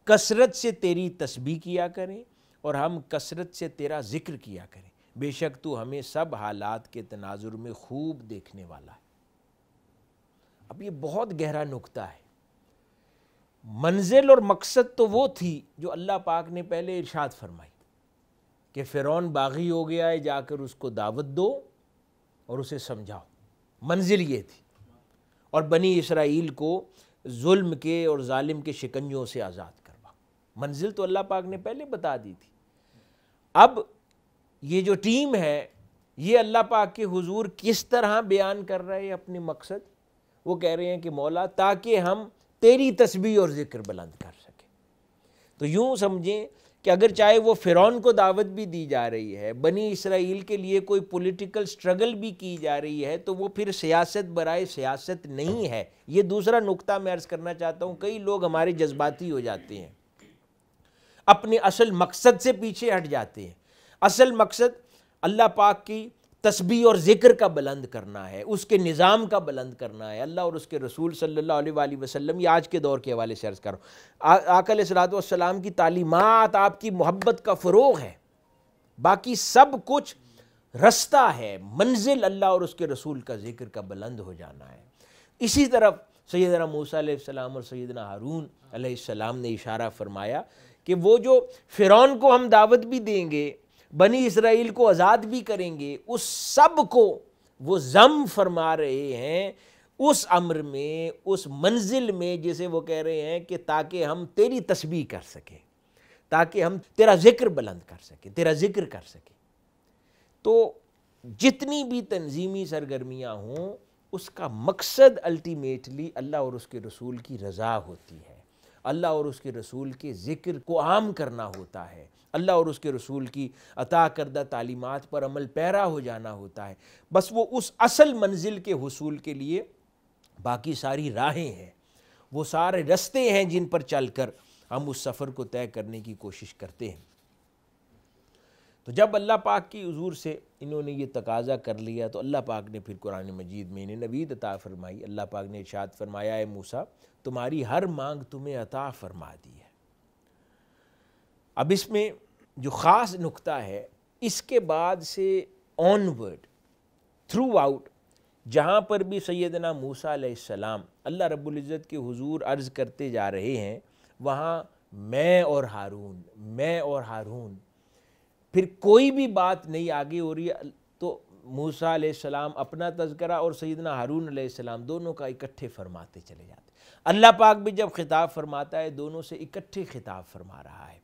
کثرت سے تیری تسبیح کیا کریں اور ہم کثرت سے تیرا ذکر کیا کریں. بے شک تو ہمیں سب حالات کے تناظر میں خوب دیکھنے والا ہے. اب یہ بہت گہرا نکتہ ہے. منزل اور مقصد تو وہ تھی جو اللہ پاک نے پہلے ارشاد فرمائی کہ فرعون باغی ہو گیا ہے، جا کر اس کو دعوت دو اور اسے سمجھاؤ. منزل یہ تھی. اور بنی اسرائیل کو ظلم کے اور ظالم کے شکنجوں سے آزاد کروا. منزل تو اللہ پاک نے پہلے بتا دی تھی. اب یہ جو ٹیم ہے یہ اللہ پاک کے حضور کس طرح بیان کر رہے ہیں اپنے مقصد. وہ کہہ رہے ہیں کہ مولا تاکہ ہم تیری تسبیح اور ذکر بلند کر سکیں. تو یوں سمجھیں کہ اگر چاہے وہ فرعون کو دعوت بھی دی جا رہی ہے، بنی اسرائیل کے لیے کوئی پولیٹیکل سٹرگل بھی کی جا رہی ہے، تو وہ پھر سیاست برائے سیاست نہیں ہے. یہ دوسرا نقطہ میں عرض کرنا چاہتا ہوں. کئی لوگ ہمارے جذباتی ہو جاتے ہیں، اپنے اصل مقصد سے پیچھے ہٹ جاتے ہیں. اصل مقصد اللہ پاک کی تسبیح اور ذکر کا بلند کرنا ہے، اس کے نظام کا بلند کرنا ہے. اللہ اور اس کے رسول صلی اللہ علیہ وآلہ وسلم، یہ آج کے دور کے حوالے سے عرض کر رہا ہوں، آقا علیہ الصلوۃ والسلام کی تعلیمات، آپ کی محبت کا فروغ ہے. باقی سب کچھ رستہ ہے، منزل اللہ اور اس کے رسول کا ذکر کا بلند ہو جانا ہے. اسی طرف سیدنا موسیٰ علیہ السلام اور سیدنا ہارون علیہ السلام نے اشارہ فرمایا کہ وہ جو فرعون کو ہم دعوت بھی دیں گے، بنی اسرائیل کو آزاد بھی کریں گے، اس سب کو وہ ضم فرما رہے ہیں اس امر میں، اس منزل میں، جسے وہ کہہ رہے ہیں کہ تاکہ ہم تیری تسبیح کر سکیں، تاکہ ہم تیرا ذکر بلند کر سکیں، تیرا ذکر کر سکیں. تو جتنی بھی تنظیمی سرگرمیاں ہوں، اس کا مقصد الٹیمیٹلی اللہ اور اس کے رسول کی رضا ہوتی ہے، اللہ اور اس کے رسول کے ذکر کو عام کرنا ہوتا ہے، اللہ اور اس کے رسول کی عطا کردہ تعلیمات پر عمل پیرا ہو جانا ہوتا ہے. بس وہ اس اصل منزل کے حصول کے لیے باقی ساری راہیں ہیں، وہ سارے رستے ہیں جن پر چل کر ہم اس سفر کو طے کرنے کی کوشش کرتے ہیں. تو جب اللہ پاک کی حضور سے انہوں نے یہ تقاضا کر لیا تو اللہ پاک نے پھر قرآن مجید میں انہیں نوید عطا فرمائی. اللہ پاک نے ارشاد فرمایا، اے موسیٰ تمہاری ہر مانگ تمہیں عطا فرما دی ہے. اب اس میں جو خاص نقطہ ہے، اس کے بعد سے آن ورڈ تھرو آؤٹ جہاں پر بھی سیدنا موسیٰ علیہ السلام اللہ رب العزت کے حضور عرض کرتے جا رہے ہیں، وہاں میں اور ہارون، پھر کوئی بھی بات نہیں آگے ہو رہی ہے. تو موسیٰ علیہ السلام اپنا تذکرہ اور سیدنا ہارون علیہ السلام دونوں کا اکٹھے فرماتے چلے جاتے. اللہ پاک بھی جب خطاب فرماتا ہے دونوں سے اکٹھے خطاب فرما رہا ہے.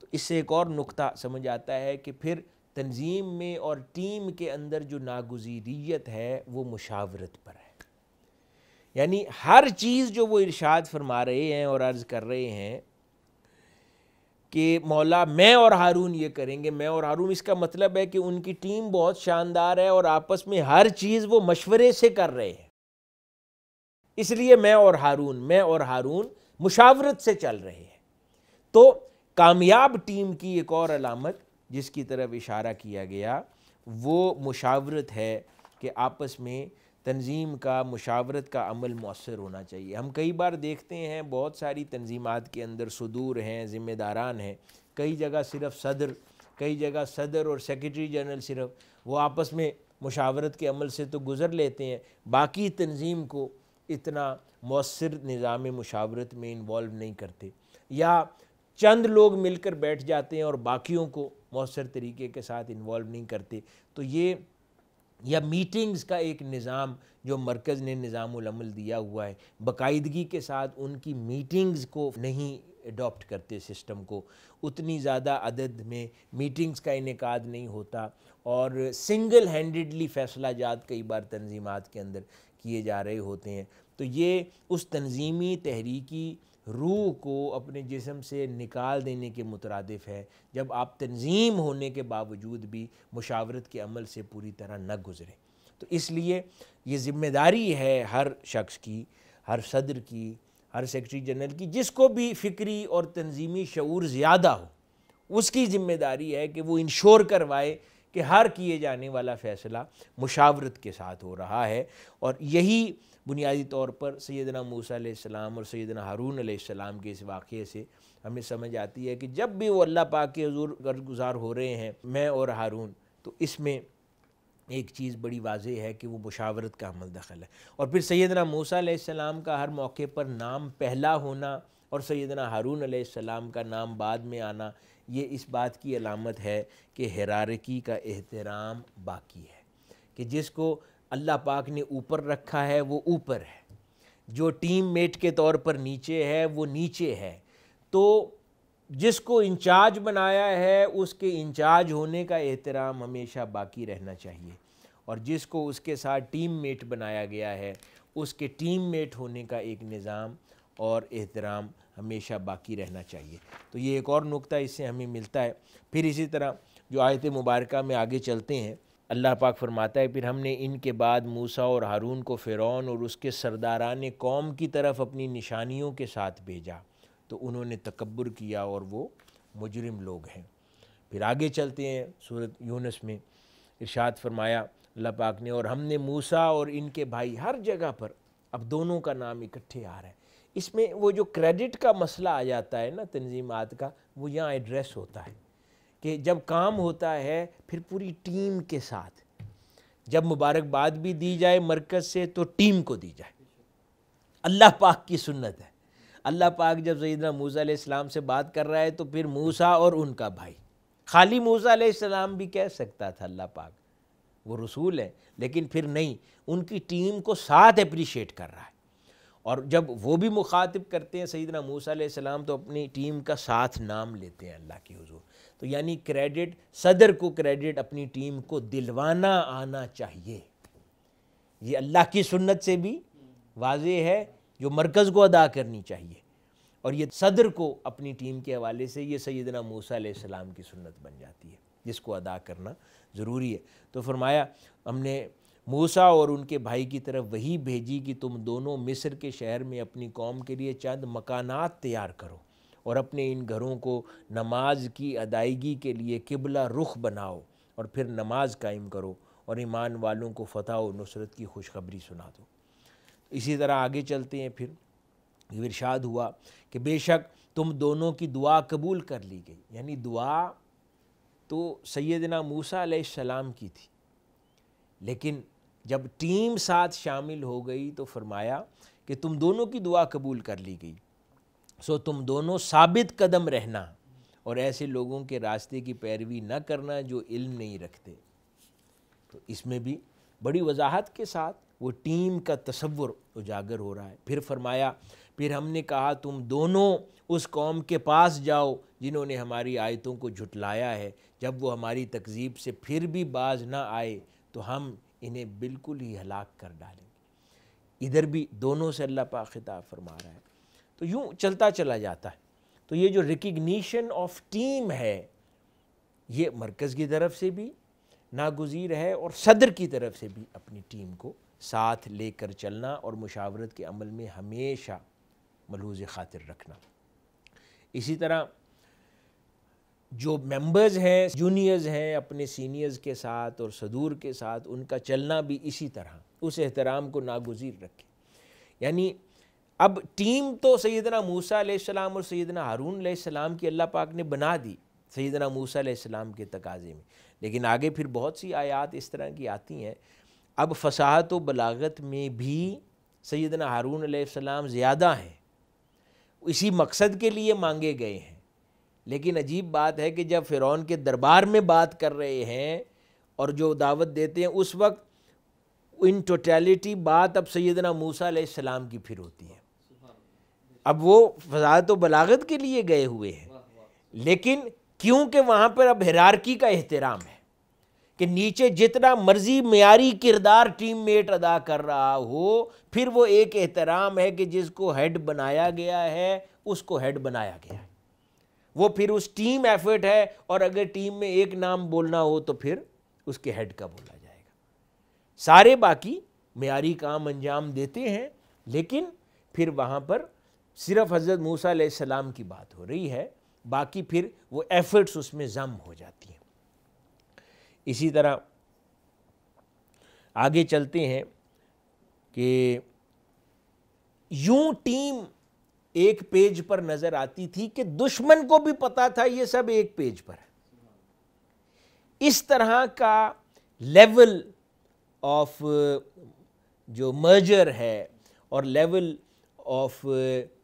تو اس سے ایک اور نقطہ سمجھ آتا ہے کہ پھر تنظیم میں اور ٹیم کے اندر جو ناگزیریت ہے وہ مشاورت پر ہے. یعنی ہر چیز جو وہ ارشاد فرما رہے ہیں اور عرض کر رہے ہیں کہ مولا میں اور ہارون یہ کریں گے، میں اور ہارون، اس کا مطلب ہے کہ ان کی ٹیم بہت شاندار ہے اور آپس میں ہر چیز وہ مشورے سے کر رہے ہیں، اس لیے میں اور ہارون مشاورت سے چل رہے ہیں۔ تو کامیاب ٹیم کی ایک اور علامت جس کی طرف اشارہ کیا گیا وہ مشاورت ہے کہ آپس میں تنظیم کا، مشاورت کا عمل مؤثر ہونا چاہیے۔ ہم کئی بار دیکھتے ہیں بہت ساری تنظیمات کے اندر صدور ہیں، ذمہ داران ہیں، کئی جگہ صدر اور سیکرٹری جنرل صرف وہ آپس میں مشاورت کے عمل سے تو گزر لیتے ہیں، باقی تنظیم کو اتنا مؤثر نظام مشاورت میں انوالو نہیں کرتے، یا چند لوگ مل کر بیٹھ جاتے ہیں اور باقیوں کو مؤثر طریقے کے ساتھ انوالو نہیں کرتے۔ تو یہ یا میٹنگز کا ایک نظام جو مرکز نے نظام العمل دیا ہوا ہے، باقاعدگی کے ساتھ ان کی میٹنگز کو نہیں اڈاپٹ کرتے، سسٹم کو اتنی زیادہ عدد میں میٹنگز کا انعقاد نہیں ہوتا، اور سنگل ہینڈڈلی فیصلہ جات کئی بار تنظیمات کے اندر کیے جا رہے ہوتے ہیں۔ تو یہ اس تنظیمی تحریکی روح کو اپنے جسم سے نکال دینے کے مترادف ہے جب آپ تنظیم ہونے کے باوجود بھی مشاورت کے عمل سے پوری طرح نہ گزریں۔ تو اس لیے یہ ذمہ داری ہے ہر شخص کی، ہر صدر کی، ہر سیکرٹری جنرل کی، جس کو بھی فکری اور تنظیمی شعور زیادہ ہو، اس کی ذمہ داری ہے کہ وہ انشور کروائے کہ ہر کیے جانے والا فیصلہ مشاورت کے ساتھ ہو رہا ہے۔ اور یہی بنیادی طور پر سیدنا موسیٰ علیہ السلام اور سیدنا ہارون علیہ السلام کے اس واقعے سے ہمیں سمجھ آتی ہے کہ جب بھی وہ اللہ پاک کے حضور گزار ہو رہے ہیں میں اور ہارون، تو اس میں ایک چیز بڑی واضح ہے کہ وہ مشاورت کا عمل دخل ہے۔ اور پھر سیدنا موسیٰ علیہ السلام کا ہر موقع پر نام پہلا ہونا اور سیدنا ہارون علیہ السلام کا نام بعد میں آنا، یہ اس بات کی علامت ہے کہ ہیرارکی کا احترام باقی ہے، کہ جس کو اللہ پاک نے اوپر رکھا ہے وہ اوپر ہے، جو ٹیم میٹ کے طور پر نیچے ہے وہ نیچے ہے۔ تو جس کو انچارج بنایا ہے اس کے انچارج ہونے کا احترام ہمیشہ باقی رہنا چاہیے، اور جس کو اس کے ساتھ ٹیم میٹ بنایا گیا ہے اس کے ٹیم میٹ ہونے کا ایک نظام اور احترام ہمیشہ باقی رہنا چاہیے۔ تو یہ ایک اور نقطہ اس سے ہمیں ملتا ہے۔ پھر اسی طرح جو آیت مبارکہ میں آگے چلتے ہیں، اللہ پاک فرماتا ہے پھر ہم نے ان کے بعد موسیٰ اور ہارون کو فرعون اور اس کے سرداران قوم کی طرف اپنی نشانیوں کے ساتھ بھیجا، تو انہوں نے تکبر کیا اور وہ مجرم لوگ ہیں۔ پھر آگے چلتے ہیں سورۃ یونس میں، ارشاد فرمایا اللہ پاک نے، اور ہم نے موسیٰ اور ان کے بھائی، ہر جگہ پر اب دونوں کا نام اکٹھے آ رہا ہے۔ اس میں وہ جو کریڈٹ کا مسئلہ آ جاتا ہے نا تنظیمات کا، وہ یہاں ایڈریس ہوتا ہے کہ جب کام ہوتا ہے پھر پوری ٹیم کے ساتھ، جب مبارکباد بھی دی جائے مرکز سے تو ٹیم کو دی جائے۔ اللہ پاک کی سنت ہے، اللہ پاک جب سیدنا موسیٰ علیہ السلام سے بات کر رہا ہے تو پھر موسیٰ اور ان کا بھائی، خالی موسیٰ علیہ السلام بھی کہہ سکتا تھا اللہ پاک، وہ رسول ہے، لیکن پھر نہیں، ان کی ٹیم کو ساتھ اپریشیٹ کر رہا ہے۔ اور جب وہ بھی مخاطب کرتے ہیں سیدنا موسیٰ علیہ السلام تو اپنی ٹیم کا ساتھ نام لیتے ہیں اللہ کے حضور۔ تو یعنی کریڈٹ، صدر کو کریڈٹ اپنی ٹیم کو دلوانا آنا چاہیے، یہ اللہ کی سنت سے بھی واضح ہے جو مرکز کو ادا کرنی چاہیے، اور یہ صدر کو اپنی ٹیم کے حوالے سے یہ سیدنا موسیٰ علیہ السلام کی سنت بن جاتی ہے جس کو ادا کرنا ضروری ہے۔ تو فرمایا ہم نے موسیٰ اور ان کے بھائی کی طرف وہی بھیجی کہ تم دونوں مصر کے شہر میں اپنی قوم کے لیے چند مکانات تیار کرو اور اپنے ان گھروں کو نماز کی ادائیگی کے لیے قبلہ رخ بناؤ، اور پھر نماز قائم کرو اور ایمان والوں کو فتح و نصرت کی خوشخبری سنا دو۔ اسی طرح آگے چلتے ہیں، پھر ارشاد ہوا کہ بے شک تم دونوں کی دعا قبول کر لی گئی، یعنی دعا تو سیدنا موسیٰ علیہ السلام کی تھی، لیکن جب ٹیم ساتھ شامل ہو گئی تو فرمایا کہ تم دونوں کی دعا قبول کر لی گئی، سو تم دونوں ثابت قدم رہنا اور ایسے لوگوں کے راستے کی پیروی نہ کرنا جو علم نہیں رکھتے۔ تو اس میں بھی بڑی وضاحت کے ساتھ وہ ٹیم کا تصور اجاگر ہو رہا ہے۔ پھر فرمایا پھر ہم نے کہا تم دونوں اس قوم کے پاس جاؤ جنہوں نے ہماری آیتوں کو جھٹلایا ہے، جب وہ ہماری تکذیب سے پھر بھی باز نہ آئے تو ہم انہیں بالکل ہی ہلاک کر ڈالیں گے۔ ادھر بھی دونوں سے اللہ پاک خطاب فرما رہا ہے. تو یوں چلتا چلا جاتا ہے. تو یہ جو ریکگنیشن آف ٹیم ہے یہ مرکز کی طرف سے بھی ناگزیر ہے اور صدر کی طرف سے بھی اپنی ٹیم کو ساتھ لے کر چلنا اور مشاورت کے عمل میں ہمیشہ ملحوظ خاطر رکھنا. اسی طرح جو ممبرز ہیں جونیئرز ہیں اپنے سینئرز کے ساتھ اور صدور کے ساتھ ان کا چلنا بھی اسی طرح اس احترام کو ناگزیر رکھے. یعنی اب ٹیم تو سیدنا موسیٰ علیہ السلام اور سیدنا ہارون علیہ السلام کی اللہ پاک نے بنا دی سیدنا موسیٰ علیہ السلام کے تقاضے میں، لیکن آگے پھر بہت سی آیات اس طرح کی آتی ہیں. اب فصاحت و بلاغت میں بھی سیدنا ہارون علیہ السلام زیادہ ہیں، اسی مقصد کے لیے مانگے گئے ہیں. لیکن عجیب بات ہے کہ جب فرعون کے دربار میں بات کر رہے ہیں اور جو دعوت دیتے ہیں اس وقت ان ٹوٹیلٹی بات اب سیدنا موسیٰ علیہ السلام کی پھر ہوتی ہے. اب وہ فصاحت و بلاغت کے لیے گئے ہوئے ہیں، لیکن کیونکہ وہاں پر اب ہیرارکی کا احترام ہے کہ نیچے جتنا مرضی معیاری کردار ٹیم میٹ ادا کر رہا ہو، پھر وہ ایک احترام ہے کہ جس کو ہیڈ بنایا گیا ہے اس کو ہیڈ بنایا گیا ہے، وہ پھر اس ٹیم ایفرٹ ہے. اور اگر ٹیم میں ایک نام بولنا ہو تو پھر اس کے ہیڈ کا بولا جائے گا. سارے باقی معیاری کام انجام دیتے ہیں، لیکن پھر وہاں پر صرف حضرت موسیٰ علیہ السلام کی بات ہو رہی ہے، باقی پھر وہ ایفرٹس اس میں ضم ہو جاتی ہیں. اسی طرح آگے چلتے ہیں کہ یوں ٹیم ایک پیج پر نظر آتی تھی کہ دشمن کو بھی پتا تھا یہ سب ایک پیج پر ہے. اس طرح کا لیول آف جو مرجر ہے اور لیول آف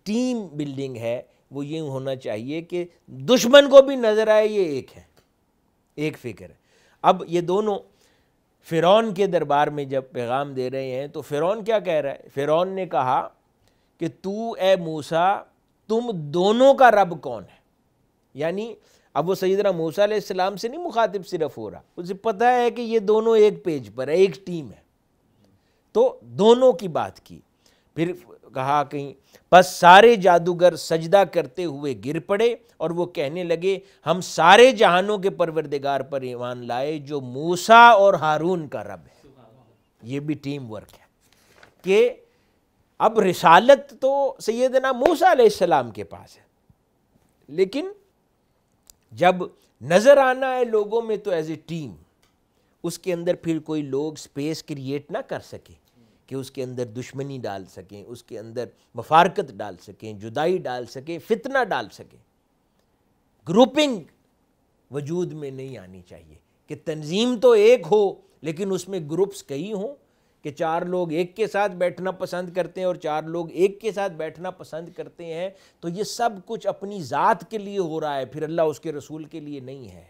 ٹیم بلڈنگ ہے وہ یہ ہونا چاہیے کہ دشمن کو بھی نظر آئے یہ ایک ہے، ایک فکر ہے. اب یہ دونوں فرعون کے دربار میں جب پیغام دے رہے ہیں تو فرعون کیا کہہ رہا ہے؟ فرعون نے کہا کہ تو اے موسیٰ تم دونوں کا رب کون ہے؟ یعنی اب وہ سیدنا موسیٰ علیہ السلام سے نہیں مخاطب صرف ہو رہا، اسے پتہ ہے کہ یہ دونوں ایک پیج پر ہے، ایک ٹیم ہے، تو دونوں کی بات کی. پھر کہا کہیں بس سارے جادوگر سجدہ کرتے ہوئے گر پڑے اور وہ کہنے لگے ہم سارے جہانوں کے پروردگار پر ایمان لائے جو موسیٰ اور ہارون کا رب ہے. یہ بھی ٹیم ورک ہے کہ اب رسالت تو سیدنا موسیٰ علیہ السلام کے پاس ہے، لیکن جب نظر آنا ہے لوگوں میں تو ایز اے ٹیم اس کے اندر پھر کوئی لوگ سپیس کریٹ نہ کر سکے کہ اس کے اندر دشمنی ڈال سکیں، اس کے اندر مفارقت ڈال سکیں، جدائی ڈال سکیں، فتنہ ڈال سکیں. گروپنگ وجود میں نہیں آنی چاہیے کہ تنظیم تو ایک ہو لیکن اس میں گروپس کئی ہوں کہ 4 لوگ ایک کے ساتھ بیٹھنا پسند کرتے ہیں اور 4 لوگ ایک کے ساتھ بیٹھنا پسند کرتے ہیں. تو یہ سب کچھ اپنی ذات کے لیے ہو رہا ہے، پھر اللہ اس کے رسول کے لیے نہیں ہے.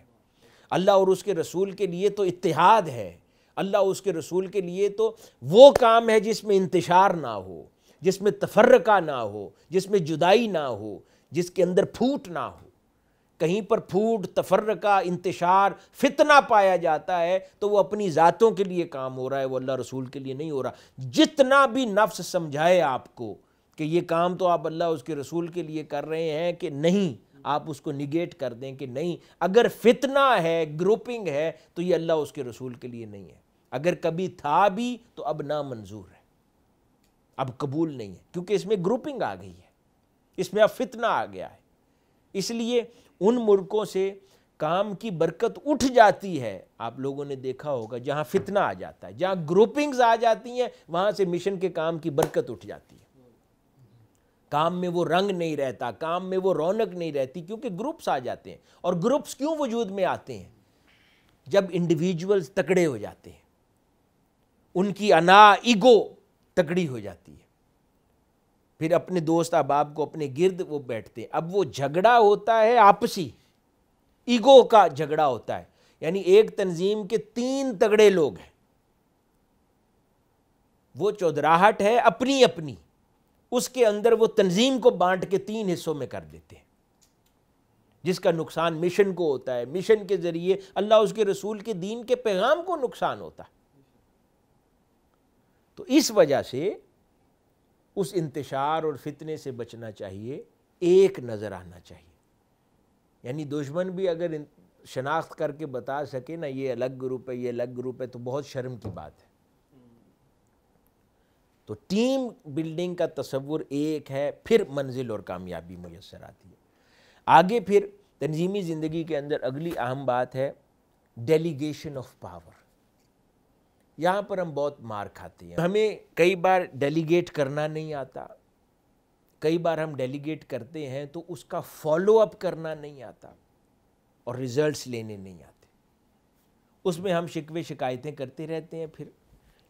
اللہ اور اس کے رسول کے لیے تو اتحاد ہے، اللہ اس کے رسول کے لیے تو وہ کام ہے جس میں انتشار نہ ہو، جس میں تفرقہ نہ ہو، جس میں جدائی نہ ہو، جس کے اندر پھوٹ نہ ہو. کہیں پر پھوٹ، تفرقہ، انتشار، فتنہ پایا جاتا ہے تو وہ اپنی ذاتوں کے لیے کام ہو رہا ہے، وہ اللہ رسول کے لیے نہیں ہو رہا. جتنا بھی نفس سمجھائے آپ کو کہ یہ کام تو آپ اللہ اس کے رسول کے لیے کر رہے ہیں کہ نہیں، آپ اس کو نگیٹ کر دیں کہ نہیں، اگر فتنہ ہے، گروپنگ ہے تو یہ اللہ اس کے رسول کے لیے نہیں ہے. اگر کبھی تھا بھی تو اب نامنظور ہے، اب قبول نہیں ہے، کیونکہ اس میں گروپنگ آ گئی ہے، اس میں اب فتنہ آ گیا ہے. اس لیے ان ملکوں سے کام کی برکت اٹھ جاتی ہے. آپ لوگوں نے دیکھا ہوگا جہاں فتنہ آ جاتا ہے، جہاں گروپنگز آ جاتی ہیں، وہاں سے مشن کے کام کی برکت اٹھ جاتی ہے. کام میں وہ رنگ نہیں رہتا، کام میں وہ رونق نہیں رہتی، کیونکہ گروپس آ جاتے ہیں. اور گروپس کیوں وجود میں آتے ہیں؟ جب انڈیویجولز تکڑے ہو جاتے ہیں، ان کی انا، ایگو تکڑی ہو جاتی ہے، پھر اپنے دوست احباب کو اپنے گرد وہ بیٹھتے ہیں. اب وہ جھگڑا ہوتا ہے آپسی، ایگو کا جھگڑا ہوتا ہے. یعنی ایک تنظیم کے 3 تگڑے لوگ ہیں، وہ چودراہٹ ہے اپنی اپنی، اس کے اندر وہ تنظیم کو بانٹ کے 3 حصوں میں کر دیتے ہیں، جس کا نقصان مشن کو ہوتا ہے. مشن کے ذریعے اللہ اس کے رسول کے دین کے پیغام کو نقصان ہوتا ہے. تو اس وجہ سے اس انتشار اور فتنے سے بچنا چاہیے، ایک نظر آنا چاہیے. یعنی دشمن بھی اگر شناخت کر کے بتا سکے نا یہ الگ گروپ ہے، یہ الگ گروپ ہے، تو بہت شرم کی بات ہے. تو ٹیم بلڈنگ کا تصور ایک ہے، پھر منزل اور کامیابی میسر آتی ہے. آگے پھر تنظیمی زندگی کے اندر اگلی اہم بات ہے ڈیلیگیشن آف پاور. یہاں پر ہم بہت مار کھاتے ہیں. ہمیں کئی بار ڈیلیگیٹ کرنا نہیں آتا، کئی بار ہم ڈیلیگیٹ کرتے ہیں تو اس کا فالو اپ کرنا نہیں آتا اور ریزلٹس لینے نہیں آتے. اس میں ہم شکوے شکایتیں کرتے رہتے ہیں پھر.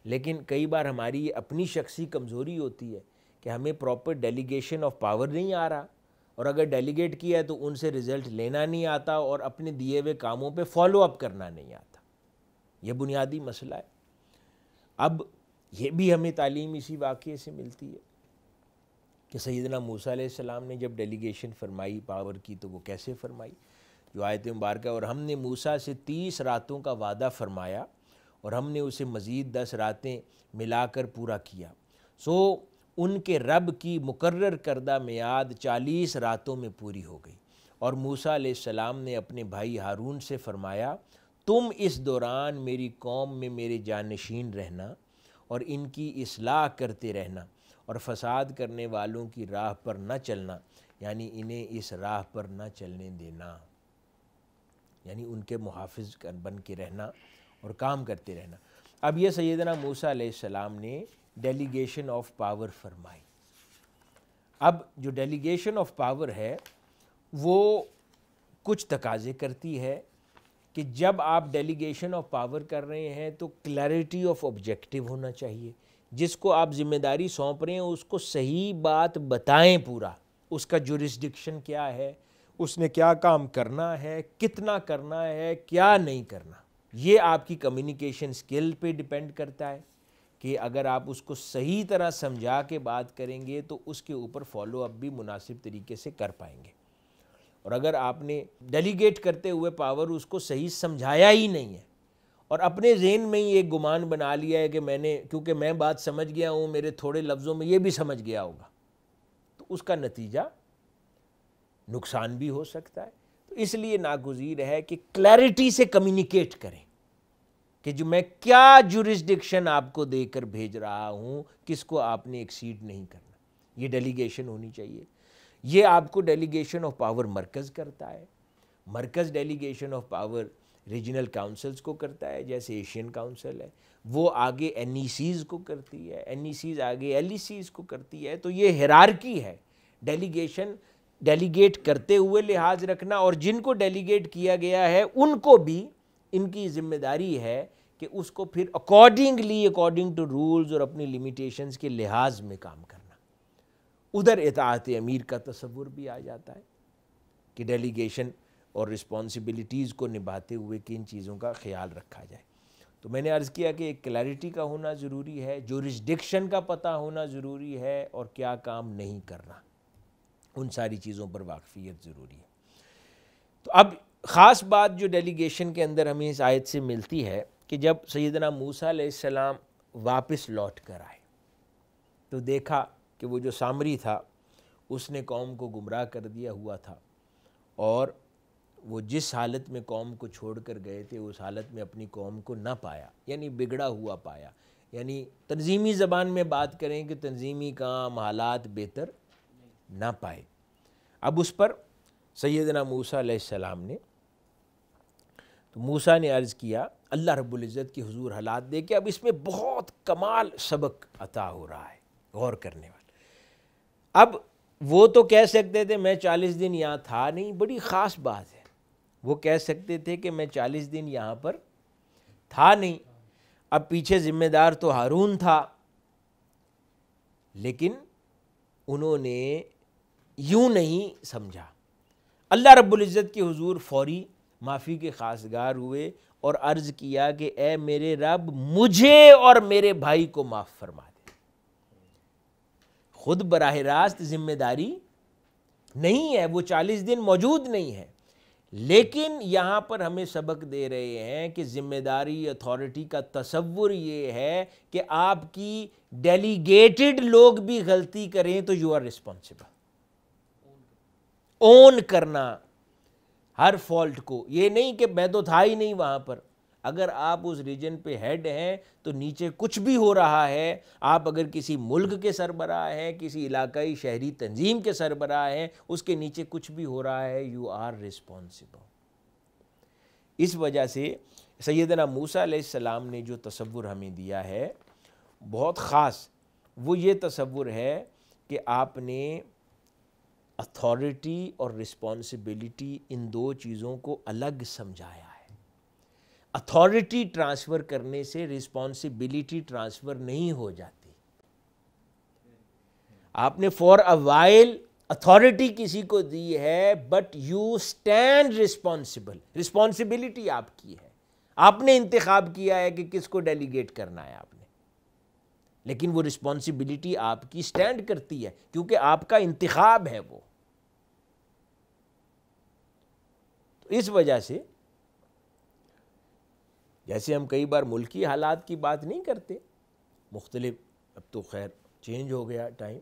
لیکن کئی بار ہماری یہ اپنی شخصی کمزوری ہوتی ہے کہ ہمیں پراپر ڈیلیگیشن آف پاور نہیں آ رہا، اور اگر ڈیلیگیٹ کیا ہے تو ان سے رزلٹ لینا نہیں آتا اور اپنے دیے ہوئے کاموں پہ فالو اپ کرنا نہیں آتا. یہ بنیادی مسئلہ ہے. اب یہ بھی ہمیں تعلیم اسی واقعے سے ملتی ہے کہ سیدنا موسیٰ علیہ السلام نے جب ڈیلیگیشن فرمائی پاور کی تو وہ کیسے فرمائی. جو آیت مبارکہ، اور ہم نے موسیٰ سے 30 راتوں کا وعدہ فرمایا اور ہم نے اسے مزید 10 راتیں ملا کر پورا کیا. سو ان کے رب کی مقرر کردہ میعاد 40 راتوں میں پوری ہو گئی. اور موسیٰ علیہ السلام نے اپنے بھائی ہارون سے فرمایا تم اس دوران میری قوم میں میرے جانشین رہنا اور ان کی اصلاح کرتے رہنا اور فساد کرنے والوں کی راہ پر نہ چلنا، یعنی انہیں اس راہ پر نہ چلنے دینا، یعنی ان کے محافظ بن کے رہنا اور کام کرتے رہنا. اب یہ سیدنا موسیٰ علیہ السلام نے ڈیلیگیشن آف پاور فرمائی. اب جو ڈیلیگیشن آف پاور ہے وہ کچھ تقاضے کرتی ہے کہ جب آپ ڈیلیگیشن آف پاور کر رہے ہیں تو کلیئرٹی آف آبجیکٹیو ہونا چاہیے. جس کو آپ ذمہ داری سونپ رہے ہیں اس کو صحیح بات بتائیں، پورا اس کا جورسڈکشن کیا ہے، اس نے کیا کام کرنا ہے، کتنا کرنا ہے، کیا نہیں کرنا. یہ آپ کی کمیونیکیشن سکل پہ ڈیپینڈ کرتا ہے کہ اگر آپ اس کو صحیح طرح سمجھا کے بات کریں گے تو اس کے اوپر فالو اپ بھی مناسب طریقے سے کر پائیں گے. اور اگر آپ نے ڈیلیگیٹ کرتے ہوئے پاور اس کو صحیح سمجھایا ہی نہیں ہے اور اپنے ذہن میں ہی ایک گمان بنا لیا ہے کہ کیونکہ میں بات سمجھ گیا ہوں، میرے تھوڑے لفظوں میں یہ بھی سمجھ گیا ہوگا، تو اس کا نتیجہ نقصان بھی ہو سکتا ہے. تو اس لیے ناگزیر ہے کہ کلیئرٹی سے کمیونیکیٹ کریں کہ جو میں کیا جورسڈکشن آپ کو دے کر بھیج رہا ہوں، کس کو آپ نے ایکسیڈ نہیں کرنا. یہ ڈیلیگیشن ہونی چاہیے. یہ آپ کو ڈیلیگیشن آف پاور مرکز کرتا ہے. مرکز delegation of power regional councils کو کرتا ہے، جیسے ایشین کاؤنسل ہے، وہ آگے این ای سیز کو کرتی ہے، این ای سیز آگے ایل ای سیز کو کرتی ہے. تو یہ ہیرارکی ہے. ڈیلیگیٹ کرتے ہوئے لحاظ رکھنا، اور جن کو ڈیلیگیٹ کیا گیا ہے ان کو بھی ان کی ذمہ داری ہے کہ اس کو پھر اکارڈنگ ٹو رولز اور اپنی لیمیٹیشنز کے لحاظ میں کام کرنا. ادھر اطاعت امیر کا تصور بھی آ جاتا ہے کہ ڈیلیگیشن اور رسپانسبلٹیز کو نبھاتے ہوئے کن چیزوں کا خیال رکھا جائے. تو میں نے عرض کیا کہ ایک کلیئرٹی کا ہونا ضروری ہے، جورسڈکشن کا پتہ ہونا ضروری ہے، اور کیا کام نہیں کرنا، ان ساری چیزوں پر واقفیت ضروری ہے. تو اب خاص بات جو ڈیلیگیشن کے اندر ہمیں اس آیت سے ملتی ہے کہ جب سیدنا موسیٰ علیہ السلام واپس لوٹ کر آئے تو دیکھا کہ وہ جو سامری تھا اس نے قوم کو گمراہ کر دیا ہوا تھا، اور وہ جس حالت میں قوم کو چھوڑ کر گئے تھے اس حالت میں اپنی قوم کو نہ پایا، یعنی بگڑا ہوا پایا. یعنی تنظیمی زبان میں بات کریں کہ تنظیمی کام حالات بہتر نہ پائے. اب اس پر سیدنا موسیٰ علیہ السلام نے، تو موسیٰ نے عرض کیا، اللہ رب العزت کی حضور حالات دے کے اب اس میں بہت کمال سبق عطا ہو رہا ہے غور کرنے والا. اب وہ تو کہہ سکتے تھے میں 40 دن یہاں تھا نہیں، بڑی خاص بات ہے، وہ کہہ سکتے تھے کہ میں 40 دن یہاں پر تھا نہیں. اب پیچھے ذمہ دار تو ہارون تھا، لیکن انہوں نے یوں نہیں سمجھا. اللہ رب العزت کی حضور فوری معافی کے خواستگار ہوئے اور عرض کیا کہ اے میرے رب مجھے اور میرے بھائی کو معاف فرما دے. خود براہ راست ذمہ داری نہیں ہے، وہ 40 دن موجود نہیں ہے، لیکن یہاں پر ہمیں سبق دے رہے ہیں کہ ذمہ داری اتھارٹی کا تصور یہ ہے کہ آپ کی ڈیلیگیٹڈ لوگ بھی غلطی کریں تو یو آر رسپانسبل. اون کرنا ہر فالٹ کو، یہ نہیں کہ میں تو تھا ہی نہیں وہاں پر. اگر آپ اس ریجن پہ ہیڈ ہیں تو نیچے کچھ بھی ہو رہا ہے، آپ اگر کسی ملک کے سربراہ ہیں، کسی علاقائی شہری تنظیم کے سربراہ ہیں، اس کے نیچے کچھ بھی ہو رہا ہے، یو آر رسپانسبل. اس وجہ سے سیدنا موسیٰ علیہ السلام نے جو تصور ہمیں دیا ہے بہت خاص، وہ یہ تصور ہے کہ آپ نے اتھارٹی اور رسپانسبلٹی ان دو چیزوں کو الگ سمجھایا ہے. اتھارٹی ٹرانسفر کرنے سے رسپانسبلٹی ٹرانسفر نہیں ہو جاتی. آپ نے فار اے وائل اتھارٹی کسی کو دی ہے، but you stand responsible. Responsibility آپ کی ہے، آپ نے انتخاب کیا ہے کہ کس کو ڈیلیگیٹ کرنا ہے آپ نے، لیکن وہ رسپانسبلٹی آپ کی اسٹینڈ کرتی ہے کیونکہ آپ کا انتخاب ہے وہ. تو اس وجہ سے جیسے ہم کئی بار ملکی حالات کی بات نہیں کرتے، مختلف، اب تو خیر چینج ہو گیا ٹائم،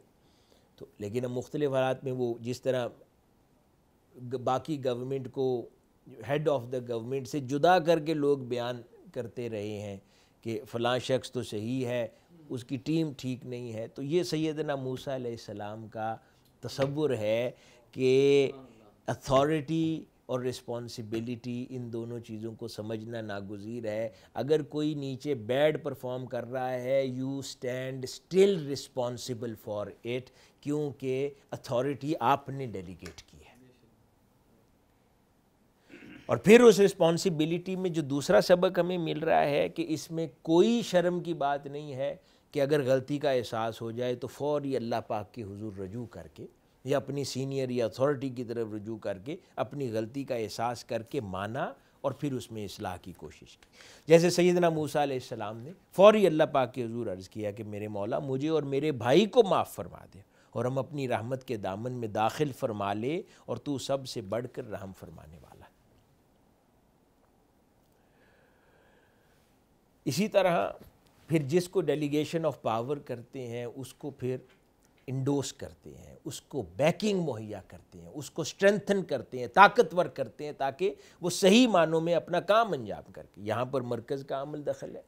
تو لیکن ہم مختلف حالات میں وہ جس طرح باقی گورنمنٹ کو ہیڈ آف دا گورنمنٹ سے جدا کر کے لوگ بیان کرتے رہے ہیں کہ فلاں شخص تو صحیح ہے، اس کی ٹیم ٹھیک نہیں ہے. تو یہ سیدنا موسیٰ علیہ السلام کا تصور ہے کہ اتھارٹی اور رسپانسبلٹی ان دونوں چیزوں کو سمجھنا ناگزیر ہے. اگر کوئی نیچے بیڈ پرفارم کر رہا ہے، you stand still responsible for it, کیونکہ اتھارٹی آپ نے ڈیلیگیٹ کی ہے. اور پھر اس رسپانسبلٹی میں جو دوسرا سبق ہمیں مل رہا ہے کہ اس میں کوئی شرم کی بات نہیں ہے کہ اگر غلطی کا احساس ہو جائے تو فوری اللہ پاک کے حضور رجوع کر کے یا اپنی سینئر یا اتھارٹی کی طرف رجوع کر کے اپنی غلطی کا احساس کر کے مانا اور پھر اس میں اصلاح کی کوشش کی. جیسے سیدنا موسیٰ علیہ السلام نے فوری اللہ پاک کے حضور عرض کیا کہ میرے مولا مجھے اور میرے بھائی کو معاف فرما دے اور ہم اپنی رحمت کے دامن میں داخل فرما لے، اور تو سب سے بڑھ کر رحم فرمانے والا. اسی طرح پھر جس کو ڈیلیگیشن آف پاور کرتے ہیں اس کو پھر انڈوس کرتے ہیں، اس کو بیکنگ مہیا کرتے ہیں، اس کو اسٹرینتھن کرتے ہیں، طاقتور کرتے ہیں تاکہ وہ صحیح معنوں میں اپنا کام انجام کر کے. یہاں پر مرکز کا عمل دخل ہے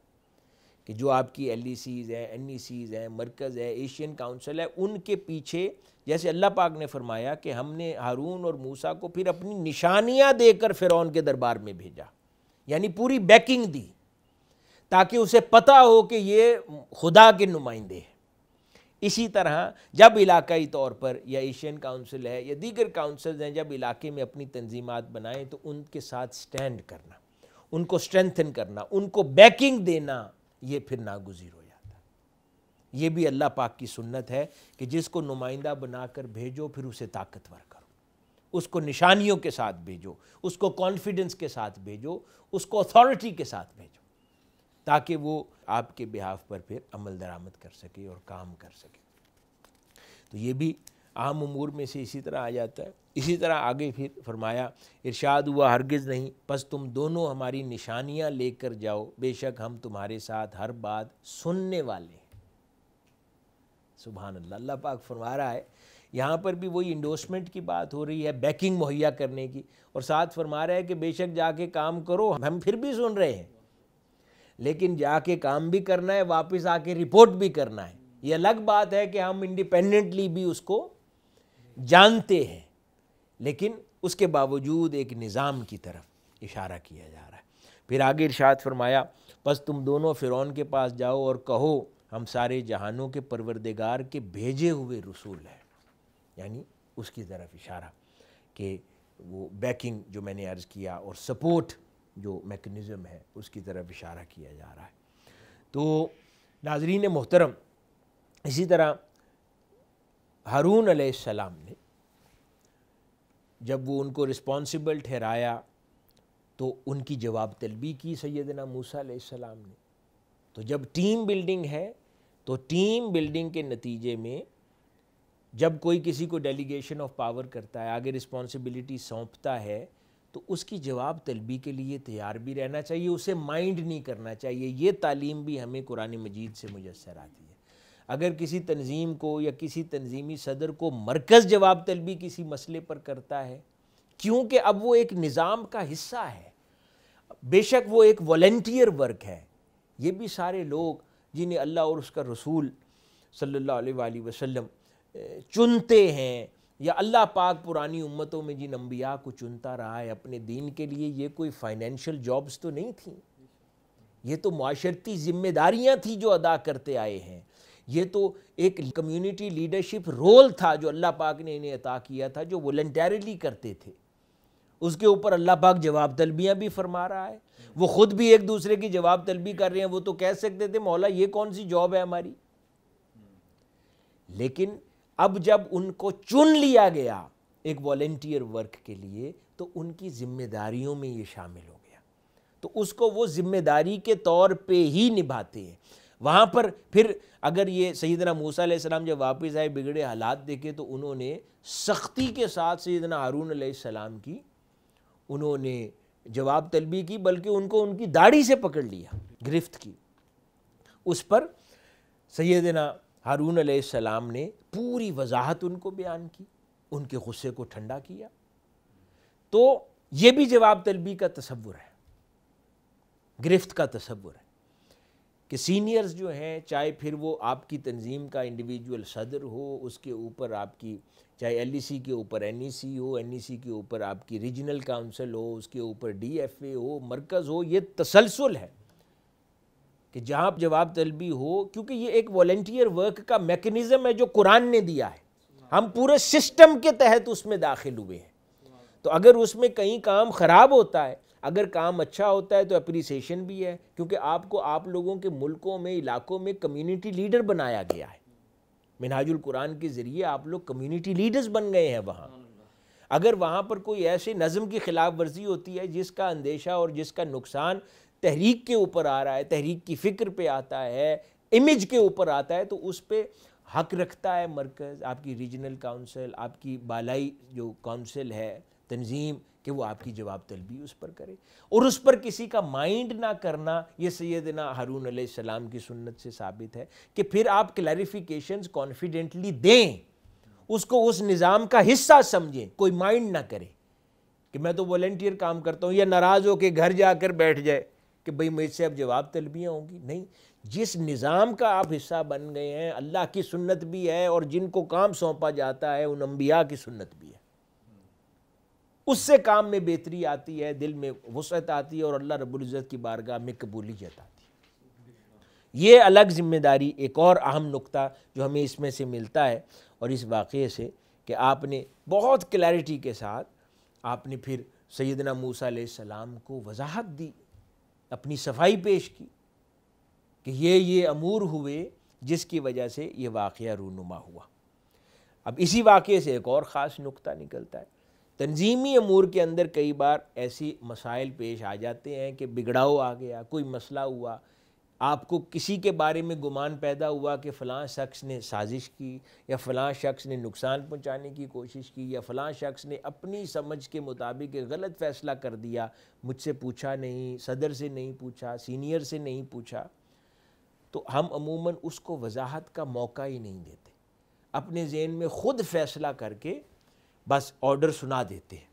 کہ جو آپ کی ایل ای سیز ہیں، این ای سیز ہیں، مرکز ہے، ایشین کاؤنسل ہے، ان کے پیچھے جیسے اللہ پاک نے فرمایا کہ ہم نے ہارون اور موسیٰ کو پھر اپنی نشانیاں دے کر فرعون کے دربار میں بھیجا، یعنی پوری بیکنگ دی تاکہ اسے پتہ ہو کہ یہ خدا کے نمائندے ہیں. اسی طرح جب علاقائی طور پر یا ایشین کاؤنسل ہے یا دیگر کاؤنسلز ہیں جب علاقے میں اپنی تنظیمات بنائیں تو ان کے ساتھ سٹینڈ کرنا، ان کو اسٹرینتھن کرنا، ان کو بیکنگ دینا، یہ پھر ناگزیر ہو جاتا ہے. یہ بھی اللہ پاک کی سنت ہے کہ جس کو نمائندہ بنا کر بھیجو پھر اسے طاقتور کرو، اس کو نشانیوں کے ساتھ بھیجو، اس کو کانفیڈنس کے ساتھ بھیجو، اس کو اتھارٹی کے ساتھ بھیجو تاکہ وہ آپ کے بہاف پر پھر عمل درآمد کر سکے اور کام کر سکے. تو یہ بھی عام امور میں سے اسی طرح آ جاتا ہے. اسی طرح آگے پھر فرمایا، ارشاد ہوا ہرگز نہیں، پس تم دونوں ہماری نشانیاں لے کر جاؤ، بے شک ہم تمہارے ساتھ ہر بات سننے والے ہیں. سبحان اللہ. اللہ پاک فرما رہا ہے یہاں پر بھی وہی انڈوسمنٹ کی بات ہو رہی ہے، بیکنگ مہیا کرنے کی، اور ساتھ فرما رہا ہے کہ بے شک جا کے کام کرو، ہم پھر بھی سن رہے ہیں، لیکن جا کے کام بھی کرنا ہے، واپس آ کے رپورٹ بھی کرنا ہے. یہ الگ بات ہے کہ ہم انڈیپینڈنٹلی بھی اس کو جانتے ہیں، لیکن اس کے باوجود ایک نظام کی طرف اشارہ کیا جا رہا ہے. پھر آگے ارشاد فرمایا، پس تم دونوں فرعون کے پاس جاؤ اور کہو ہم سارے جہانوں کے پروردگار کے بھیجے ہوئے رسول ہیں، یعنی اس کی طرف اشارہ کہ وہ بیکنگ جو میں نے عرض کیا اور سپورٹ جو میکنزم ہے اس کی طرف اشارہ کیا جا رہا ہے. تو ناظرین محترم، اسی طرح ہارون علیہ السلام نے جب وہ ان کو رسپانسبل ٹھہرایا تو ان کی جواب طلبی کی سیدنا موسیٰ علیہ السلام نے. تو جب ٹیم بلڈنگ ہے تو ٹیم بلڈنگ کے نتیجے میں جب کوئی کسی کو ڈیلیگیشن آف پاور کرتا ہے، آگے رسپانسبلٹی سونپتا ہے، تو اس کی جواب طلبی کے لیے تیار بھی رہنا چاہیے، اسے مائنڈ نہیں کرنا چاہیے۔ یہ تعلیم بھی ہمیں قرآن مجید سے میسر آتی ہے۔ اگر کسی تنظیم کو یا کسی تنظیمی صدر کو مرکز جواب طلبی کسی مسئلے پر کرتا ہے، کیونکہ اب وہ ایک نظام کا حصہ ہے، بے شک وہ ایک والنٹیئر ورک ہے، یہ بھی سارے لوگ جنہیں اللہ اور اس کا رسول صلی اللہ علیہ وآلہ وسلم چنتے ہیں، یا اللہ پاک پرانی امتوں میں جن انبیاء کو چنتا رہا ہے اپنے دین کے لیے، یہ کوئی فائنینشیل جابز تو نہیں تھیں، یہ تو معاشرتی ذمہ داریاں تھیں جو ادا کرتے آئے ہیں، یہ تو ایک کمیونٹی لیڈرشپ رول تھا جو اللہ پاک نے انہیں عطا کیا تھا، جو والنٹیرلی کرتے تھے۔ اس کے اوپر اللہ پاک جواب طلبیاں بھی فرما رہا ہے، وہ خود بھی ایک دوسرے کی جواب طلبی کر رہے ہیں۔ وہ تو کہہ سکتے تھے مولا یہ کون سی جاب ہے ہماری، لیکن اب جب ان کو چن لیا گیا ایک والنٹیئر ورک کے لیے تو ان کی ذمہ داریوں میں یہ شامل ہو گیا، تو اس کو وہ ذمہ داری کے طور پہ ہی نبھاتے ہیں۔ وہاں پر پھر اگر یہ سیدنا موسیٰ علیہ السلام جب واپس آئے بگڑے حالات دیکھے تو انہوں نے سختی کے ساتھ سیدنا ہارون علیہ السلام کی انہوں نے جواب طلبی کی، بلکہ ان کو ان کی داڑھی سے پکڑ لیا، گرفت کی۔ اس پر سیدنا ہارون علیہ السلام نے پوری وضاحت ان کو بیان کی، ان کے غصے کو ٹھنڈا کیا۔ تو یہ بھی جواب طلبی کا تصور ہے، گرفت کا تصور ہے کہ سینئرز جو ہیں، چاہے پھر وہ آپ کی تنظیم کا انڈیویجول صدر ہو، اس کے اوپر آپ کی چاہے ایل ای سی کے اوپر این ای سی ہو، این ای سی کے اوپر آپ کی ریجنل کاؤنسل ہو، اس کے اوپر ڈی ایف اے ہو، مرکز ہو، یہ تسلسل ہے کہ جہاں جواب طلبی ہو، کیونکہ یہ ایک والنٹیئر ورک کا میکنزم ہے جو قرآن نے دیا ہے، ہم پورے سسٹم کے تحت اس میں داخل ہوئے ہیں۔ تو اگر اس میں کہیں کام خراب ہوتا ہے، اگر کام اچھا ہوتا ہے تو اپریسیشن بھی ہے، کیونکہ آپ کو آپ لوگوں کے ملکوں میں علاقوں میں کمیونٹی لیڈر بنایا گیا ہے۔ منہاج القرآن کے ذریعے آپ لوگ کمیونٹی لیڈرز بن گئے ہیں وہاں۔ اگر وہاں پر کوئی ایسے نظم کی خلاف ورزی ہوتی ہے جس کا اندیشہ اور جس کا نقصان تحریک کے اوپر آ رہا ہے، تحریک کی فکر پہ آتا ہے، امیج کے اوپر آتا ہے، تو اس پہ حق رکھتا ہے مرکز، آپ کی ریجنل کاؤنسل، آپ کی بالائی جو کاؤنسل ہے تنظیم، کہ وہ آپ کی جواب طلبی اس پر کرے، اور اس پر کسی کا مائنڈ نہ کرنا۔ یہ سیدنا ہارون علیہ السلام کی سنت سے ثابت ہے کہ پھر آپ کلیریفیکیشنز کانفیڈنٹلی دیں، اس کو اس نظام کا حصہ سمجھیں، کوئی مائنڈ نہ کرے کہ میں تو والنٹیئر کام کرتا ہوں، یا ناراض ہو کے گھر جا کر بیٹھ جائے کہ بھئی مجھ سے اب جواب طلبیاں ہوں گی۔ نہیں، جس نظام کا آپ حصہ بن گئے ہیں، اللہ کی سنت بھی ہے، اور جن کو کام سونپا جاتا ہے ان انبیاء کی سنت بھی ہے، اس سے کام میں بہتری آتی ہے، دل میں وسعت آتی ہے، اور اللہ رب العزت کی بارگاہ میں قبولیت آتی ہے۔ یہ الگ ذمہ داری، ایک اور اہم نقطہ جو ہمیں اس میں سے ملتا ہے اور اس واقعے سے، کہ آپ نے بہت کلیئرٹی کے ساتھ آپ نے پھر سیدنا موسیٰ علیہ السلام کو وضاحت دی، اپنی صفائی پیش کی کہ یہ امور ہوئے جس کی وجہ سے یہ واقعہ رونما ہوا۔ اب اسی واقعے سے ایک اور خاص نقطہ نکلتا ہے، تنظیمی امور کے اندر کئی بار ایسی مسائل پیش آ جاتے ہیں کہ بگڑاؤ آ گیا، کوئی مسئلہ ہوا، آپ کو کسی کے بارے میں گمان پیدا ہوا کہ فلاں شخص نے سازش کی، یا فلاں شخص نے نقصان پہنچانے کی کوشش کی، یا فلاں شخص نے اپنی سمجھ کے مطابق غلط فیصلہ کر دیا، مجھ سے پوچھا نہیں، صدر سے نہیں پوچھا، سینئر سے نہیں پوچھا، تو ہم عموماً اس کو وضاحت کا موقع ہی نہیں دیتے، اپنے ذہن میں خود فیصلہ کر کے بس آرڈر سنا دیتے ہیں۔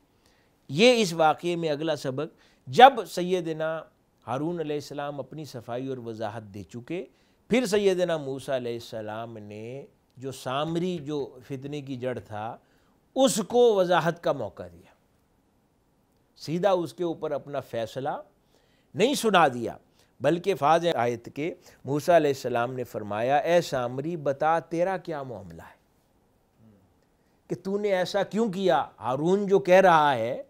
یہ اس واقعے میں اگلا سبق، جب سیدنا ہارون علیہ السلام اپنی صفائی اور وضاحت دے چکے، پھر سیدنا موسیٰ علیہ السلام نے جو سامری جو فتنے کی جڑ تھا اس کو وضاحت کا موقع دیا، سیدھا اس کے اوپر اپنا فیصلہ نہیں سنا دیا، بلکہ فاض آیت کے موسیٰ علیہ السلام نے فرمایا، اے سامری بتا تیرا کیا معاملہ ہے کہ تو نے ایسا کیوں کیا؟ ہارون جو کہہ رہا ہے،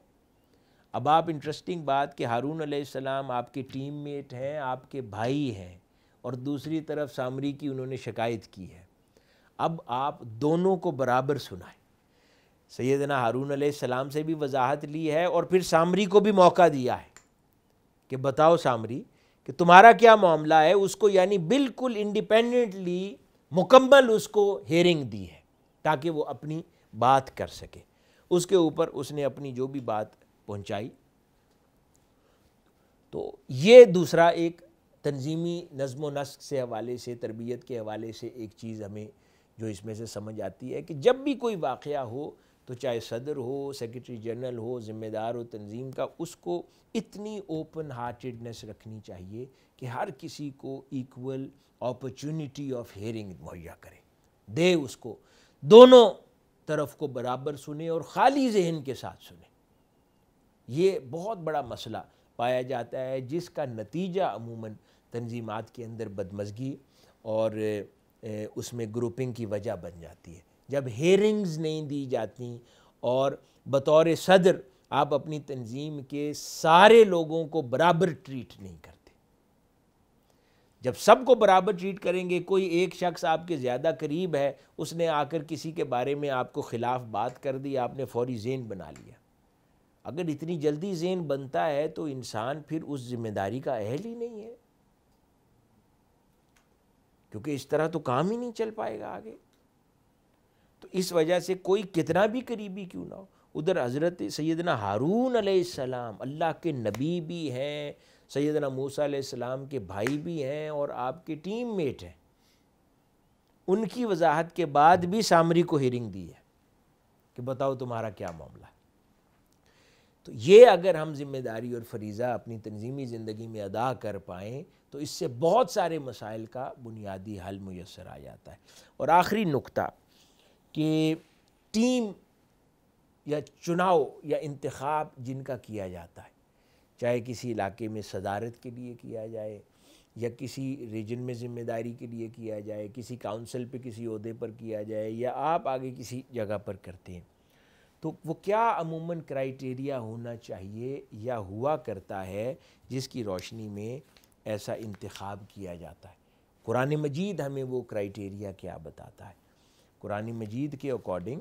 اب آپ انٹرسٹنگ بات کہ ہارون علیہ السلام آپ کے ٹیم میٹ ہیں، آپ کے بھائی ہیں، اور دوسری طرف سامری کی انہوں نے شکایت کی ہے، اب آپ دونوں کو برابر سنائیں۔ سیدنا ہارون علیہ السلام سے بھی وضاحت لی ہے، اور پھر سامری کو بھی موقع دیا ہے کہ بتاؤ سامری کہ تمہارا کیا معاملہ ہے، اس کو یعنی بالکل انڈیپینڈنٹلی مکمل اس کو ہیئرنگ دی ہے تاکہ وہ اپنی بات کر سکے۔ اس کے اوپر اس نے اپنی جو بھی بات پہنچائی تو یہ دوسرا ایک تنظیمی نظم و نسق سے حوالے سے، تربیت کے حوالے سے ایک چیز ہمیں جو اس میں سے سمجھ آتی ہے کہ جب بھی کوئی واقعہ ہو تو چاہے صدر ہو، سیکرٹری جنرل ہو، ذمہ دار ہو تنظیم کا، اس کو اتنی اوپن ہارٹیڈنس رکھنی چاہیے کہ ہر کسی کو ایکول اپرچونٹی آف ہیئرنگ مہیا کرے، دے اس کو، دونوں طرف کو برابر سنے اور خالی ذہن کے ساتھ سنے۔ یہ بہت بڑا مسئلہ پایا جاتا ہے جس کا نتیجہ عموماً تنظیمات کے اندر بدمزگی اور اس میں گروپنگ کی وجہ بن جاتی ہے۔ جب ہیئرنگز نہیں دی جاتی اور بطور صدر آپ اپنی تنظیم کے سارے لوگوں کو برابر ٹریٹ نہیں کرتے، جب سب کو برابر ٹریٹ کریں گے، کوئی ایک شخص آپ کے زیادہ قریب ہے، اس نے آ کر کسی کے بارے میں آپ کو خلاف بات کر دی، آپ نے فوری ذہن بنا لیا۔ اگر اتنی جلدی ذہن بنتا ہے تو انسان پھر اس ذمہ داری کا اہل ہی نہیں ہے، کیونکہ اس طرح تو کام ہی نہیں چل پائے گا آگے۔ تو اس وجہ سے کوئی کتنا بھی قریبی کیوں نہ ہو، ادھر حضرت سیدنا ہارون علیہ السلام اللہ کے نبی بھی ہیں، سیدنا موسیٰ علیہ السلام کے بھائی بھی ہیں اور آپ کے ٹیم میٹ ہیں، ان کی وضاحت کے بعد بھی سامری کو ہیرنگ دی ہے کہ بتاؤ تمہارا کیا معاملہ ہے۔ تو یہ اگر ہم ذمہ داری اور فریضہ اپنی تنظیمی زندگی میں ادا کر پائیں تو اس سے بہت سارے مسائل کا بنیادی حل میسر آ جاتا ہے۔ اور آخری نقطہ کہ ٹیم یا چناؤ یا انتخاب جن کا کیا جاتا ہے، چاہے کسی علاقے میں صدارت کے لیے کیا جائے یا کسی ریجن میں ذمہ داری کے لیے کیا جائے، کسی کاؤنسل پہ کسی عہدے پر کیا جائے یا آپ آگے کسی جگہ پر کرتے ہیں، تو وہ کیا عموماً کرائیٹیریا ہونا چاہیے یا ہوا کرتا ہے جس کی روشنی میں ایسا انتخاب کیا جاتا ہے۔ قرآن مجید ہمیں وہ کرائیٹیریا کیا بتاتا ہے؟ قرآن مجید کے اکارڈنگ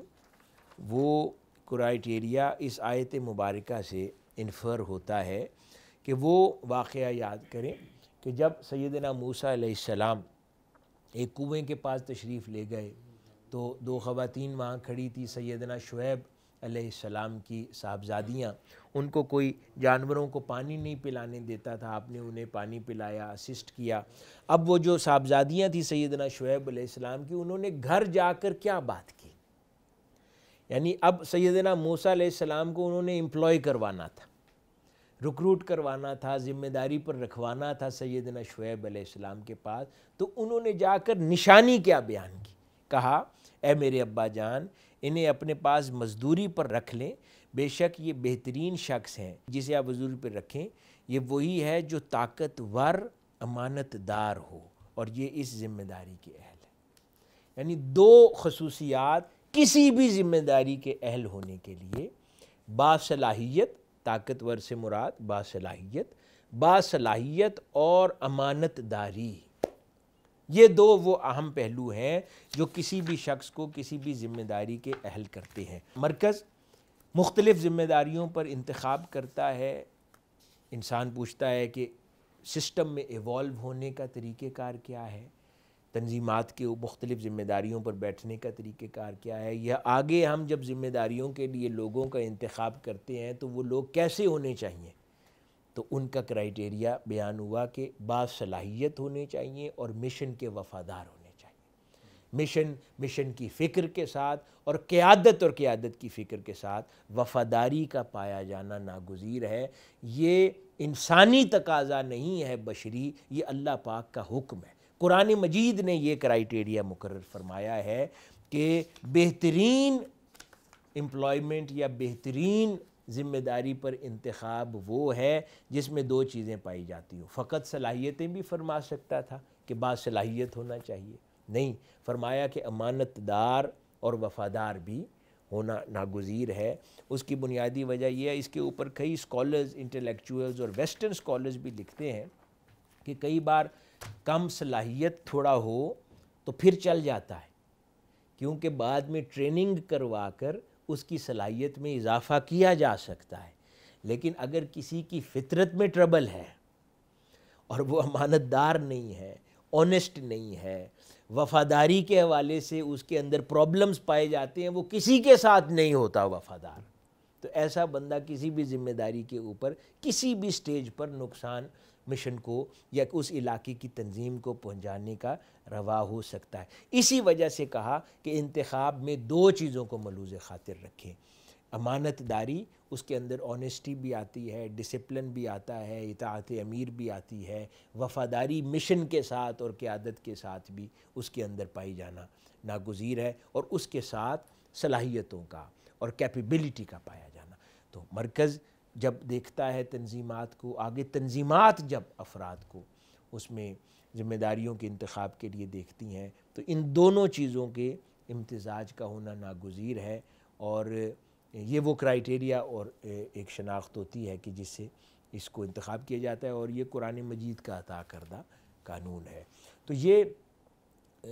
وہ کرائیٹیریا اس آیت مبارکہ سے انفر ہوتا ہے کہ وہ واقعہ یاد کریں کہ جب سیدنا موسیٰ علیہ السلام ایک کنویں کے پاس تشریف لے گئے تو دو خواتین وہاں کھڑی تھی، سیدنا شعیب علیہ السلام کی صاحبزادیاں، ان کو کوئی جانوروں کو پانی نہیں پلانے دیتا تھا، آپ نے انہیں پانی پلایا، اسسٹ کیا۔ اب وہ جو صاحبزادیاں تھیں سیدنا شعیب علیہ السلام کی، انہوں نے گھر جا کر کیا بات کی، یعنی اب سیدنا موسیٰ علیہ السلام کو انہوں نے امپلائی کروانا تھا، ریکروٹ کروانا تھا، ذمہ داری پر رکھوانا تھا سیدنا شعیب علیہ السلام کے پاس، تو انہوں نے جا کر نشانی کیا بیان کی، کہا اے میرے ابا جان انہیں اپنے پاس مزدوری پر رکھ لیں، بے شک یہ بہترین شخص ہیں جسے آپ مزدوری پر رکھیں، یہ وہی ہے جو طاقتور امانت دار ہو اور یہ اس ذمہ داری کے اہل ہے۔ یعنی دو خصوصیات کسی بھی ذمہ داری کے اہل ہونے کے لیے، باصلاحیت، طاقتور سے مراد باصلاحیت، باصلاحیت اور امانت داری، یہ دو وہ اہم پہلو ہیں جو کسی بھی شخص کو کسی بھی ذمہ داری کے اہل کرتے ہیں۔ مرکز مختلف ذمہ داریوں پر انتخاب کرتا ہے، انسان پوچھتا ہے کہ سسٹم میں ایوالو ہونے کا طریقہ کار کیا ہے، تنظیمات کے مختلف ذمہ داریوں پر بیٹھنے کا طریقہ کار کیا ہے، یا آگے ہم جب ذمہ داریوں کے لیے لوگوں کا انتخاب کرتے ہیں تو وہ لوگ کیسے ہونے چاہیے، تو ان کا کرائیٹیریا بیان ہوا کہ باصلاحیت ہونے چاہیے اور مشن کے وفادار ہونے چاہیے۔ مشن کی فکر کے ساتھ اور قیادت کی فکر کے ساتھ وفاداری کا پایا جانا ناگزیر ہے۔ یہ انسانی تقاضا نہیں ہے بشری، یہ اللہ پاک کا حکم ہے۔ قرآن مجید نے یہ کرائیٹیریا مقرر فرمایا ہے کہ بہترین امپلائمنٹ یا بہترین ذمہ داری پر انتخاب وہ ہے جس میں دو چیزیں پائی جاتی ہوں۔ فقط صلاحیتیں بھی فرما سکتا تھا کہ باصلاحیت ہونا چاہیے، نہیں، فرمایا کہ امانت دار اور وفادار بھی ہونا ناگزیر ہے۔ اس کی بنیادی وجہ یہ ہے، اس کے اوپر کئی اسکالرز، انٹلیکچوئلز اور ویسٹرن اسکالرز بھی لکھتے ہیں کہ کئی بار کم صلاحیت تھوڑا ہو تو پھر چل جاتا ہے، کیونکہ بعد میں ٹریننگ کروا کر اس کی صلاحیت میں اضافہ کیا جا سکتا ہے۔ لیکن اگر کسی کی فطرت میں ٹربل ہے اور وہ امانت دار نہیں ہے، آنیسٹ نہیں ہے، وفاداری کے حوالے سے اس کے اندر پرابلمز پائے جاتے ہیں، وہ کسی کے ساتھ نہیں ہوتا وفادار، تو ایسا بندہ کسی بھی ذمہ داری کے اوپر کسی بھی سٹیج پر نقصان مشن کو یا اس علاقے کی تنظیم کو پہنچانے کا روا ہو سکتا ہے۔ اسی وجہ سے کہا کہ انتخاب میں دو چیزوں کو ملحوظ خاطر رکھیں، امانت داری، اس کے اندر آنیسٹی بھی آتی ہے، ڈسپلن بھی آتا ہے، اطاعت امیر بھی آتی ہے، وفاداری مشن کے ساتھ اور قیادت کے ساتھ بھی اس کے اندر پائی جانا ناگزیر ہے، اور اس کے ساتھ صلاحیتوں کا اور کیپیبلٹی کا پایا جانا۔ تو مرکز جب دیکھتا ہے تنظیمات کو، آگے تنظیمات جب افراد کو اس میں ذمہ داریوں کے انتخاب کے لیے دیکھتی ہیں، تو ان دونوں چیزوں کے امتزاج کا ہونا ناگزیر ہے، اور یہ وہ کرائیٹیریا اور ایک شناخت ہوتی ہے کہ جس سے اس کو انتخاب کیا جاتا ہے، اور یہ قرآن مجید کا عطا کردہ قانون ہے۔ تو یہ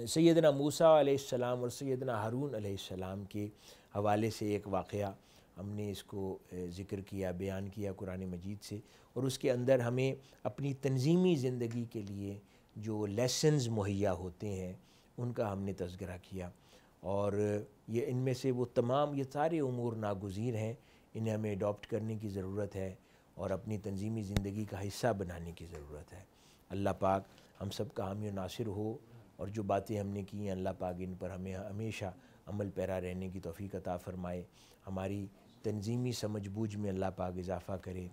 سیدنا موسیٰ علیہ السلام اور سیدنا ہارون علیہ السلام کے حوالے سے ایک واقعہ ہم نے اس کو ذکر کیا، بیان کیا قرآن مجید سے، اور اس کے اندر ہمیں اپنی تنظیمی زندگی کے لیے جو لیسنز مہیا ہوتے ہیں ان کا ہم نے تذکرہ کیا، اور یہ ان میں سے وہ تمام یہ سارے امور ناگزیر ہیں، انہیں ہمیں اڈاپٹ کرنے کی ضرورت ہے اور اپنی تنظیمی زندگی کا حصہ بنانے کی ضرورت ہے۔ اللہ پاک ہم سب کا حامی و ناصر ہو، اور جو باتیں ہم نے کی ہیں اللہ پاک ان پر ہمیں ہمیشہ عمل پیرا رہنے کی توفیق عطا فرمائے، ہماری تنظیمی سمجھ بوجھ میں اللہ پاک اضافہ کرے،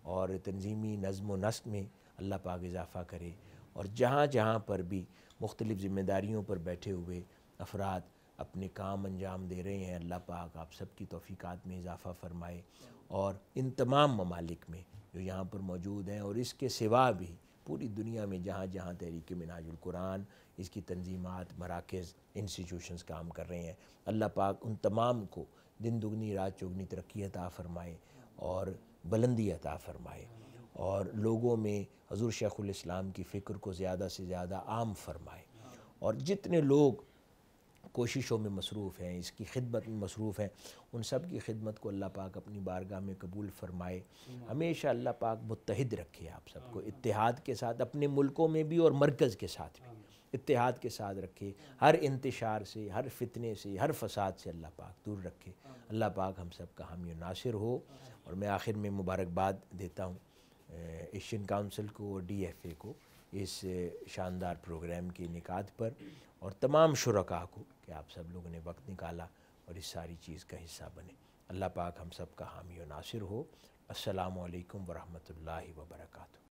اور تنظیمی نظم و نسق میں اللہ پاک اضافہ کرے، اور جہاں جہاں پر بھی مختلف ذمہ داریوں پر بیٹھے ہوئے افراد اپنے کام انجام دے رہے ہیں، اللہ پاک آپ سب کی توفیقات میں اضافہ فرمائے، اور ان تمام ممالک میں جو یہاں پر موجود ہیں اور اس کے سوا بھی پوری دنیا میں جہاں جہاں تحریک منہاج القرآن، اس کی تنظیمات، مراکز، انسٹیٹیوشنز کام کر رہے ہیں، اللہ پاک ان تمام کو دن دگنی رات چوگنی ترقی عطا فرمائے اور بلندی عطا فرمائے، اور لوگوں میں حضور شیخ الاسلام کی فکر کو زیادہ سے زیادہ عام فرمائے، اور جتنے لوگ کوششوں میں مصروف ہیں، اس کی خدمت میں مصروف ہیں، ان سب کی خدمت کو اللہ پاک اپنی بارگاہ میں قبول فرمائے۔ ہمیشہ اللہ پاک متحد رکھے آپ سب کو، اتحاد کے ساتھ اپنے ملکوں میں بھی اور مرکز کے ساتھ بھی اتحاد کے ساتھ رکھے، ہر انتشار سے، ہر فتنے سے، ہر فساد سے اللہ پاک دور رکھے۔ اللہ پاک ہم سب کا حامی و ناصر ہو۔ اور میں آخر میں مبارکباد دیتا ہوں ایشین کونسل کو اور ڈی ایف اے کو اس شاندار پروگرام کے انعقاد پر، اور تمام شرکاء کو کہ آپ سب لوگوں نے وقت نکالا اور اس ساری چیز کا حصہ بنے۔ اللہ پاک ہم سب کا حامی و ناصر ہو۔ السلام علیکم ورحمۃ اللہ وبرکاتہ۔